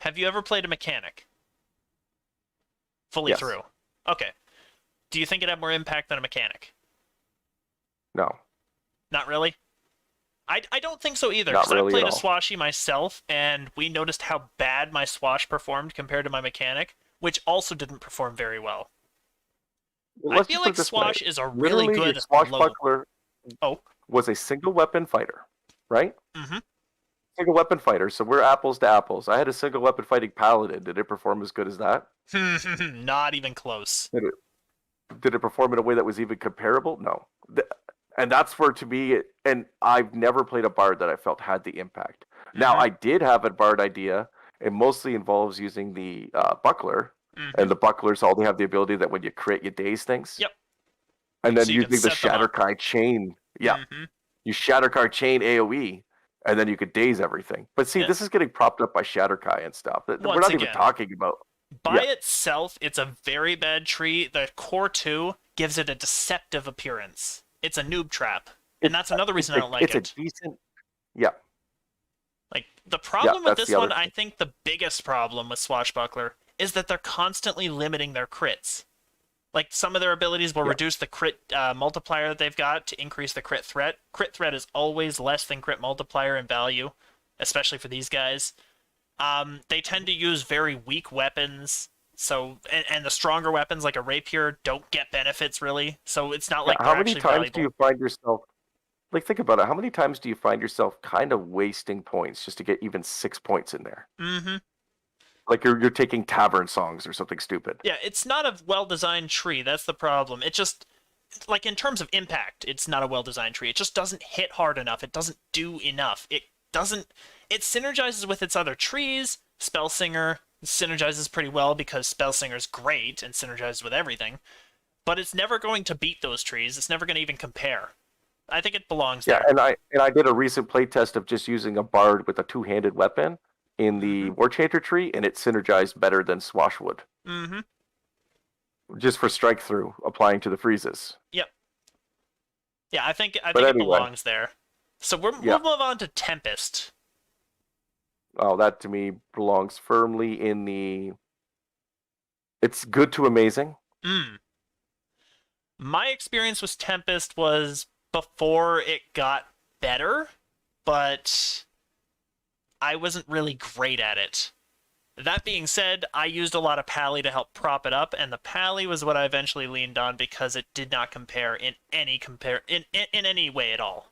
Have you ever played a mechanic? Fully through? Okay. Do you think it had more impact than a mechanic? No. Not really? I don't think so either, Not because really I played at a all. Swashy myself, and we noticed how bad my Swash performed compared to my mechanic, which also didn't perform very well. I feel like Swash is a really good Swashbuckler was a single weapon fighter, right? Single weapon fighter, so we're apples to apples. I had a single weapon fighting paladin. Did it perform as good as that? Not even close. Did it perform in a way that was even comparable? No. And that's where, to me, and I've never played a bard that I felt had the impact. Now, I did have a bard idea. It mostly involves using the buckler. And the bucklers all have the ability that when you crit, you daze things. Yep. And then so you using the Shatterkai chain Yeah, you Shattercar chain AoE, and then you could daze everything. But see, Yeah. this is getting propped up by Shatterkai and stuff. We're Once not even again, talking about. by Yeah, itself, it's a very bad tree. The core 2 gives it a deceptive appearance. It's a noob trap. And that's another reason I don't like it's a it. decent. Yeah, Like, the yeah, problem with that's this the other one, I thing. think the biggest problem with Swashbuckler is that they're constantly limiting their crits. Like, some of their abilities will Yeah. reduce the crit multiplier that they've got to increase the crit threat. Crit threat is always less than crit multiplier in value, especially for these guys. They tend to use very weak weapons, so and the stronger weapons like a rapier don't get benefits really. So it's not Yeah, like they're how many actually times do valuable. you find yourself like think about it? How many times do you find yourself kind of wasting points just to get even 6 points in there? Mm-hmm. Like you're taking tavern songs or something stupid. Yeah, it's not a well-designed tree. That's the problem. It just, like, in terms of impact, it's not a well-designed tree. It just doesn't hit hard enough. It doesn't do enough. It doesn't. It synergizes with its other trees. Spellsinger synergizes pretty well because Spellsinger's great and synergizes with everything. But it's never going to beat those trees. It's never going to even compare. I think it belongs Yeah, there. and I did a recent playtest of just using a bard with a two-handed weapon in the War Chanter tree, and it synergized better than Swashwood. Mm-hmm. Just for strike through, applying to the freezes. Yep. Yeah, I think But it anyway, belongs there. So we'll yeah. move on to Tempest. Oh, that to me belongs firmly in the. It's good to amazing. Mm. My experience with Tempest was before it got better, but I wasn't really great at it. That being said, I used a lot of Pally to help prop it up, and the Pally was what I eventually leaned on because it did not compare in any way at all.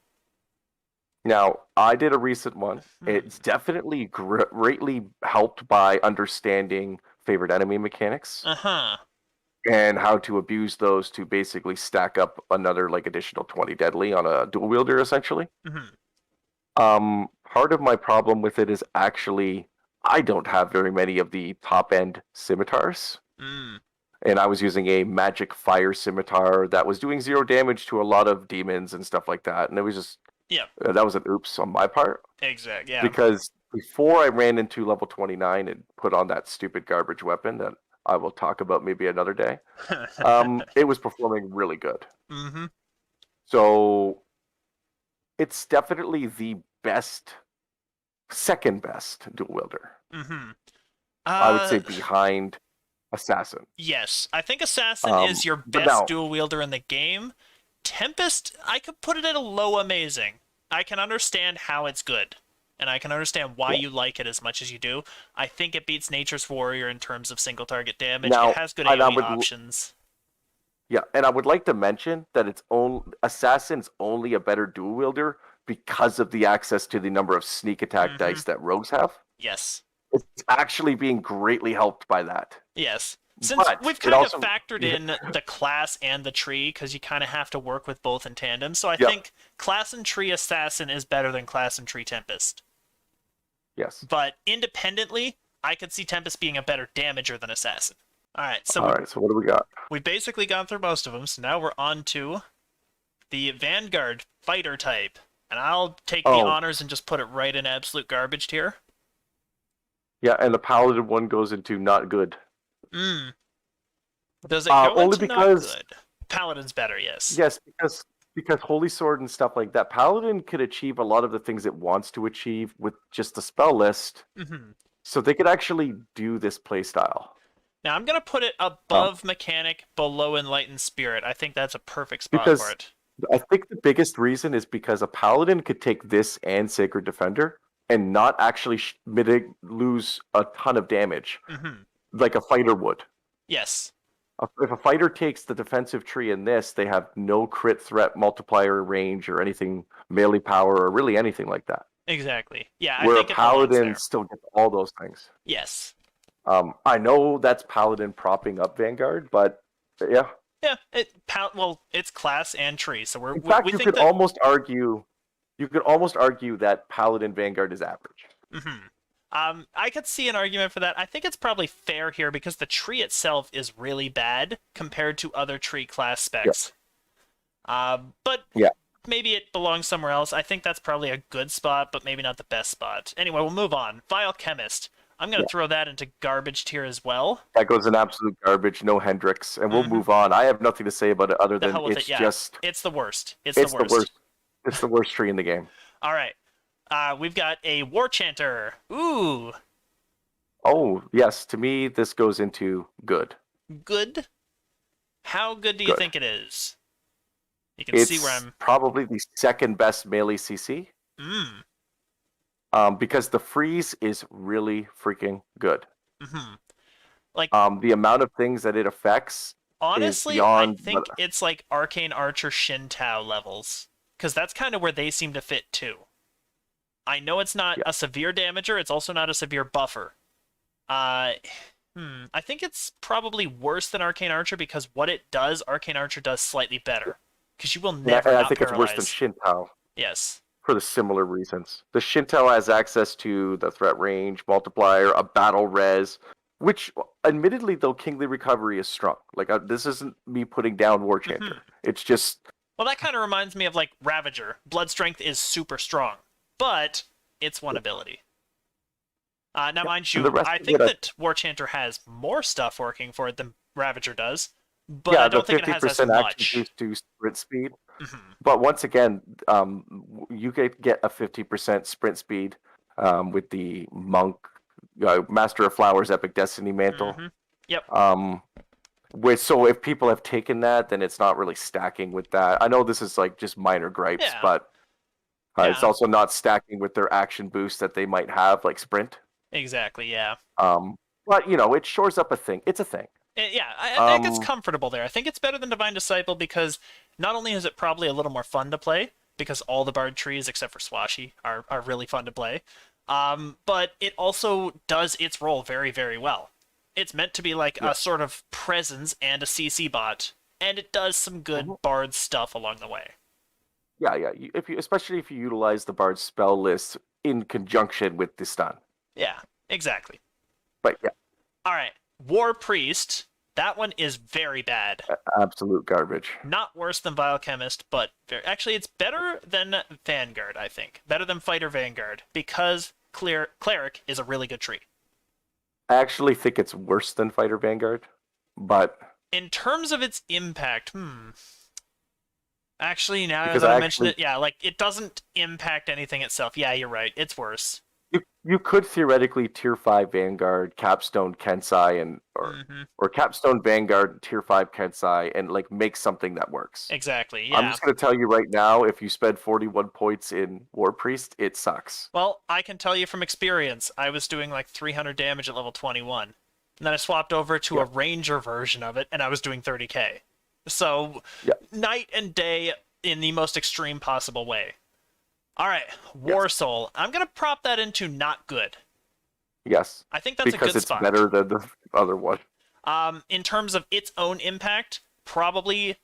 Now, I did a recent one. It's definitely greatly helped by understanding favorite enemy mechanics Uh-huh. and how to abuse those to basically stack up another like additional 20 deadly on a dual wielder, essentially. Part of my problem with it is actually I don't have very many of the top end scimitars. And I was using a magic fire scimitar that was doing 0 damage to a lot of demons and stuff like that. And it was just, that was an oops on my part. Exactly, yeah. Because before I ran into level 29 and put on that stupid garbage weapon that I will talk about maybe another day, it was performing really good. So it's definitely the second best dual wielder. I would say behind Assassin. Yes, I think Assassin is your best dual wielder in the game. Tempest, I could put it at a low amazing. I can understand how it's good, and I can understand why you like it as much as you do. I think it beats Nature's Warrior in terms of single target damage. Now, it has good AoE options. Yeah, and I would like to mention that Assassin's only a better dual wielder because of the access to the number of sneak attack dice that rogues have. Yes. It's actually being greatly helped by that. Yes. Since we've kind of factored in the class and the tree, because you kind of have to work with both in tandem, so I think class and tree Assassin is better than class and tree Tempest. Yes. But independently, I could see Tempest being a better damager than Assassin. Alright, so what do we got? We've basically gone through most of them, so now we're on to the Vanguard fighter type. And I'll take the honors and just put it right in absolute garbage tier. Yeah, and the Paladin one goes into not good. Does it go only into because, not good? Paladin's better, yes. Yes, because Holy Sword and stuff like that, Paladin could achieve a lot of the things it wants to achieve with just the spell list. So they could actually do this playstyle. Now, I'm going to put it above Mechanic, below Enlightened Spirit. I think that's a perfect spot for it. I think the biggest reason is because a Paladin could take this and Sacred Defender and not actually lose a ton of damage like a fighter would. Yes. If a fighter takes the defensive tree in this, they have no crit threat multiplier range or anything, melee power, or really anything like that. Exactly. Yeah, Where I think a Paladin still gets all those things. Yes. I know that's Paladin propping up Vanguard, but yeah. Yeah, it's class and tree, so In fact, you could almost argue that Paladin Vanguard is average. I could see an argument for that. I think it's probably fair here because the tree itself is really bad compared to other tree class specs. But maybe it belongs somewhere else. I think that's probably a good spot, but maybe not the best spot. Anyway, we'll move on. Vile Chemist. I'm going to throw that into garbage tier as well. That goes in absolute garbage, no Hendrix, and we'll move on. I have nothing to say about it other The than hell with it's it, yeah. just... It's the worst. It's It's the worst. It's the worst tree in the game. All right. We've got a War Chanter. Ooh. Oh, yes. To me, this goes into good. Good? How good do you Good. think it is? You can It's see where I'm... probably the second best melee CC. Because the freeze is really freaking good. Like, the amount of things that it affects honestly, is beyond... I think it's like Arcane Archer Shin Tao levels. Because that's kind of where they seem to fit too. I know it's not a severe damager, it's also not a severe buffer. I think it's probably worse than Arcane Archer because what it does, Arcane Archer does slightly better. Because you will never And I not think paralyze. it's worse than Shintao. Yes. For the similar reasons. The Shintao has access to the threat range, multiplier, a battle res, which, admittedly, though, Kingly Recovery is strong. Like, this isn't me putting down War Chanter. It's just... Well, that kind of reminds me of, like, Ravager. Blood Strength is super strong, but it's one ability. Now, mind you, I think that War Chanter has more stuff working for it than Ravager does, but I don't think it has as much. Action boost to sprint speed. But once again, you get a 50% sprint speed with the Monk, Master of Flowers, Epic Destiny Mantle. Yep. So if people have taken that, then it's not really stacking with that. I know this is like just minor gripes, but it's also not stacking with their action boost that they might have, like sprint. Exactly, yeah. But, you know, it shores up a thing. It's a thing. Yeah, I think it's comfortable there. I think it's better than Divine Disciple because not only is it probably a little more fun to play, because all the Bard trees, except for Swashy, are really fun to play, but it also does its role very, very well. It's meant to be like a sort of presence and a CC bot, and it does some good Bard stuff along the way. Yeah. Especially if you utilize the Bard spell list in conjunction with the stun. Yeah, exactly. But yeah. All right, War Priest. That one is very bad. Absolute garbage. Not worse than Vile Chemist, but actually it's better than Vanguard, I think. Better than Fighter Vanguard, because Cleric is a really good tree. I actually think it's worse than Fighter Vanguard, but... In terms of its impact, Actually, now that I mention it, yeah, like, it doesn't impact anything itself. Yeah, you're right. It's worse. You could theoretically Tier 5 Vanguard, Capstone Kensai, or Capstone Vanguard, Tier 5 Kensai, and like make something that works. Exactly, yeah. I'm just going to tell you right now, if you spend 41 points in War Priest, it sucks. Well, I can tell you from experience, I was doing like 300 damage at level 21. And then I swapped over to a Ranger version of it, and I was doing 30k. So, night and day in the most extreme possible way. All right, War Soul. I'm going to prop that into not good. Yes. I think that's a good spot. Because it's better than the other one. In terms of its own impact, probably,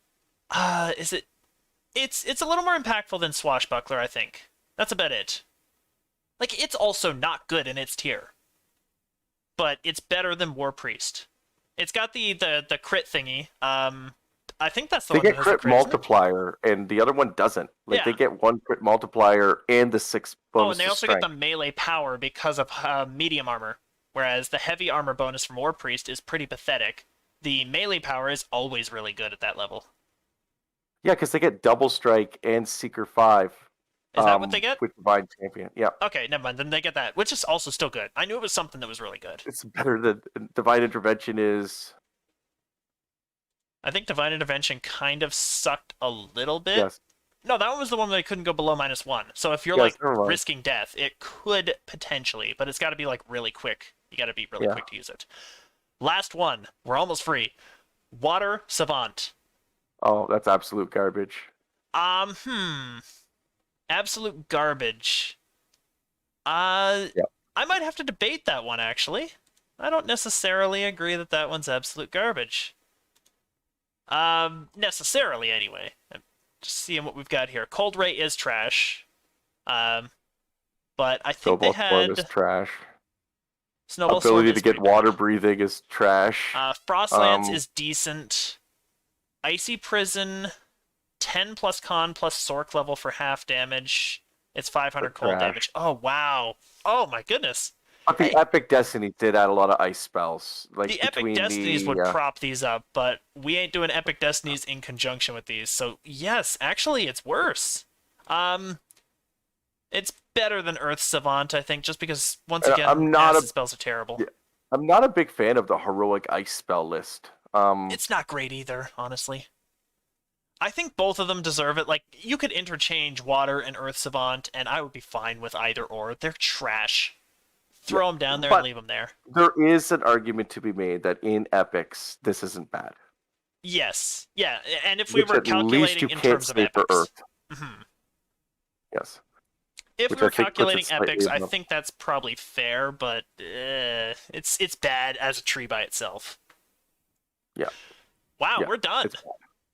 It's a little more impactful than Swashbuckler, I think. That's about it. Like, it's also not good in its tier. But it's better than War Priest. It's got the crit thingy. I think that's the one that has the crit multiplier, and the other one doesn't. Like, they get 1 crit multiplier and the 6 bonus. Oh, and they also get the melee power because of medium armor. Whereas the heavy armor bonus from War Priest is pretty pathetic. The melee power is always really good at that level. Yeah, because they get double strike and Seeker 5. Is that what they get? With Divine Champion, yeah. Okay, never mind. Then they get that, which is also still good. I knew it was something that was really good. It's better than Divine Intervention is. I think Divine Intervention kind of sucked a little bit. Yes. No, that one was the one where they couldn't go below -1. So if you're risking death, it could potentially, but it's got to be like really quick. You got to be really quick to use it. Last one. We're almost free. Water Savant. Oh, that's absolute garbage. Absolute garbage. I might have to debate that one, actually. I don't necessarily agree that that one's absolute garbage. Necessarily, anyway. I'm just seeing what we've got here. Cold Ray is trash. But I think they had... is trash. Snowball Ability to get water breathing is trash. Frostlands is decent. Icy Prison... 10 plus con plus Sork level for half damage. It's 500 cold Trash. damage. Oh, wow. Oh, my goodness. But the Hey. Epic Destiny did add a lot of ice spells. Like The Epic between Destinies the, would prop these up, but we ain't doing Epic Destinies in conjunction with these. So, yes, actually, it's worse. It's better than Earth Savant, I think, just because, once again, acid spells are terrible. Yeah, I'm not a big fan of the heroic ice spell list. It's not great either, honestly. I think both of them deserve it. Like, you could interchange Water and Earth Savant, and I would be fine with either or. They're trash. Throw them down there and leave them there. There is an argument to be made that in epics, this isn't bad. Yes. Yeah, and if we were calculating in terms of epics. Yes. If we were calculating epics, I think that's probably fair, but it's bad as a tree by itself. Yeah. Wow, we're done.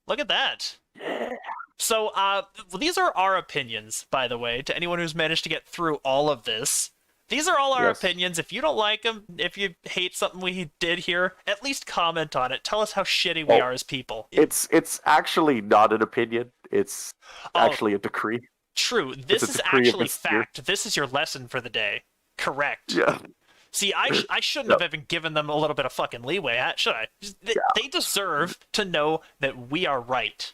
Look at that. Yeah. So, these are our opinions, by the way, to anyone who's managed to get through all of this. These are all our opinions. If you don't like them, if you hate something we did here, at least comment on it. Tell us how shitty we are as people. It's actually not an opinion. It's actually a decree. True. This is actually fact. This is your lesson for the day. Correct. Yeah. See, I shouldn't have even given them a little bit of fucking leeway, should I? They deserve to know that we are right.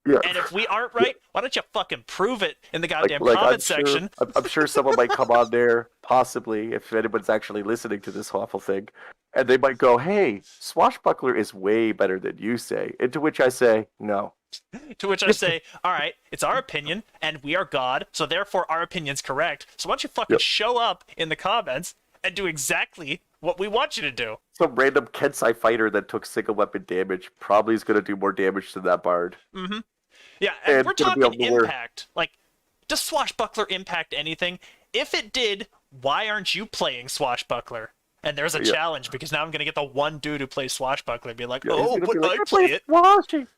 Yeah. And if we aren't right, why don't you fucking prove it in the goddamn comment section? I'm sure someone might come on there, possibly, if anyone's actually listening to this awful thing, and they might go, hey, Swashbuckler is way better than you say. And to which I say, no. To which I say, all right, it's our opinion, and we are God, so therefore our opinion's correct. So why don't you fucking show up in the comments and do exactly what we want you to do. Some random Kensai fighter that took single weapon damage probably is going to do more damage than that bard. Mm-hmm. Yeah, and we're talking impact. Like, does Swashbuckler impact anything? If it did, why aren't you playing Swashbuckler? And there's a challenge, because now I'm going to get the one dude who plays Swashbuckler and be like, oh, but I play it.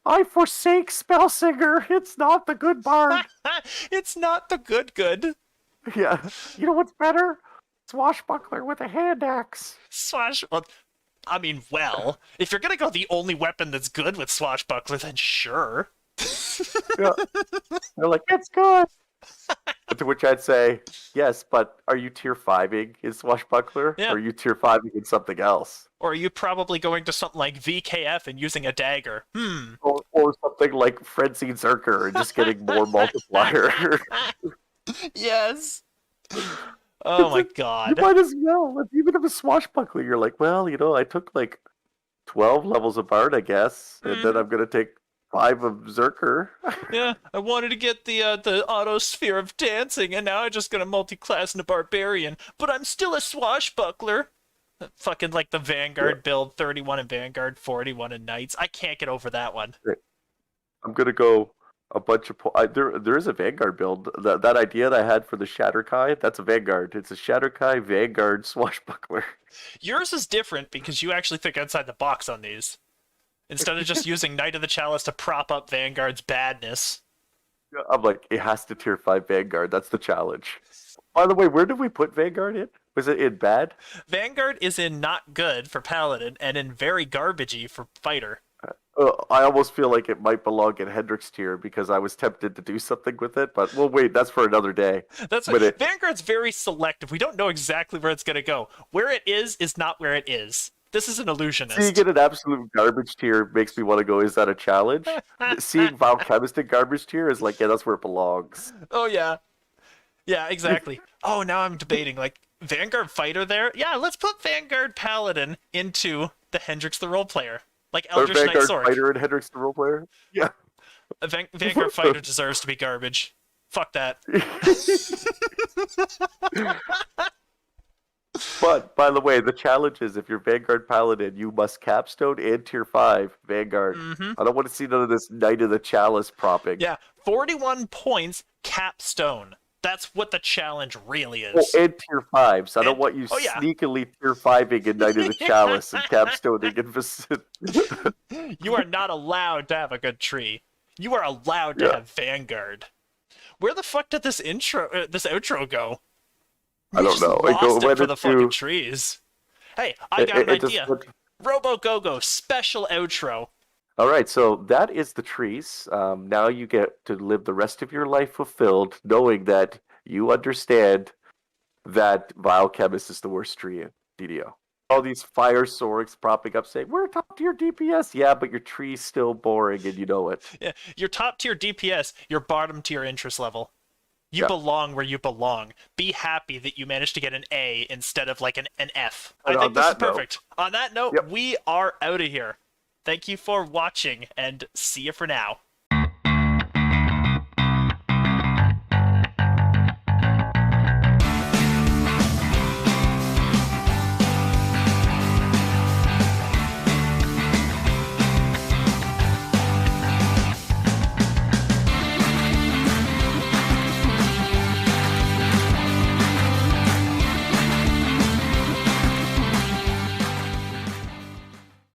I forsake Spellsinger. It's not the good bard. It's not the good. Yeah. You know what's better? Swashbuckler with a hand axe. Well, if you're going to go the only weapon that's good with Swashbuckler, then sure. Yeah. They're like, it's good. To which I'd say, yes, but are you tier 5ing in Swashbuckler? Yeah. Or are you tier 5ing in something else? Or are you probably going to something like VKF and using a dagger? Or something like Frenzied Zerker and just getting more multiplier. Yes. Oh my god. You might as well. Even if a Swashbuckler, you're like, well, I took like 12 levels of Bard, I guess, and then I'm going to take 5 of Zerker. Yeah, I wanted to get the auto sphere of dancing, and now I'm just going to multi-class into Barbarian, but I'm still a Swashbuckler. Fucking like the Vanguard build, 31 in Vanguard, 41 in Knights. I can't get over that one. I'm going to go a bunch of... there is a Vanguard build. That idea that I had for the Shatterkai, that's a Vanguard. It's a Shatterkai, Vanguard, Swashbuckler. Yours is different because you actually think outside the box on these. Instead of just using Knight of the Chalice to prop up Vanguard's badness. I'm like, it has to tier 5 Vanguard. That's the challenge. By the way, where did we put Vanguard in? Was it in bad? Vanguard is in not good for Paladin and in very garbagey for Fighter. I almost feel like it might belong in Hendrick's tier because I was tempted to do something with it, but well, wait, that's for another day. Vanguard's very selective. We don't know exactly where it's going to go. Where it is not where it is. This is an illusionist. Seeing it in absolute garbage tier makes me want to go, is that a challenge? Seeing Valchemist in garbage tier is like, yeah, that's where it belongs. Oh, yeah. Yeah, exactly. Oh, now I'm debating, like, Vanguard Fighter there? Yeah, let's put Vanguard Paladin into the Hendrix the Role Player. Like Eldritch Knight Sword. Vanguard Fighter and Hendrix the Role Player? Yeah. Vanguard Fighter deserves to be garbage. Fuck that. But, by the way, the challenge is if you're Vanguard Paladin, you must capstone and tier 5 Vanguard. Mm-hmm. I don't want to see none of this Knight of the Chalice propping. Yeah, 41 points capstone. That's what the challenge really is. Oh, and tier 5. So I don't want you sneakily tier 5ing in Knight of the Chalice and capstoning in Vicinity. You are not allowed to have a good tree. You are allowed to have Vanguard. Where the fuck did this outro go? I don't know. Lost it for the fucking trees. Hey, I got an idea. Robogogo special outro. All right, so that is the trees. Now you get to live the rest of your life fulfilled, knowing that you understand that biochemist is the worst tree in DDO. All these fire sorks propping up saying, we're top tier DPS. Yeah, but your tree's still boring and you know it. Yeah, you're top tier DPS, you're bottom tier interest level. You Yeah. belong where you belong. Be happy that you managed to get an A instead of like an F. And I think on this is that note- perfect. On that note, Yep. we are out of here. Thank you for watching, and see you for now.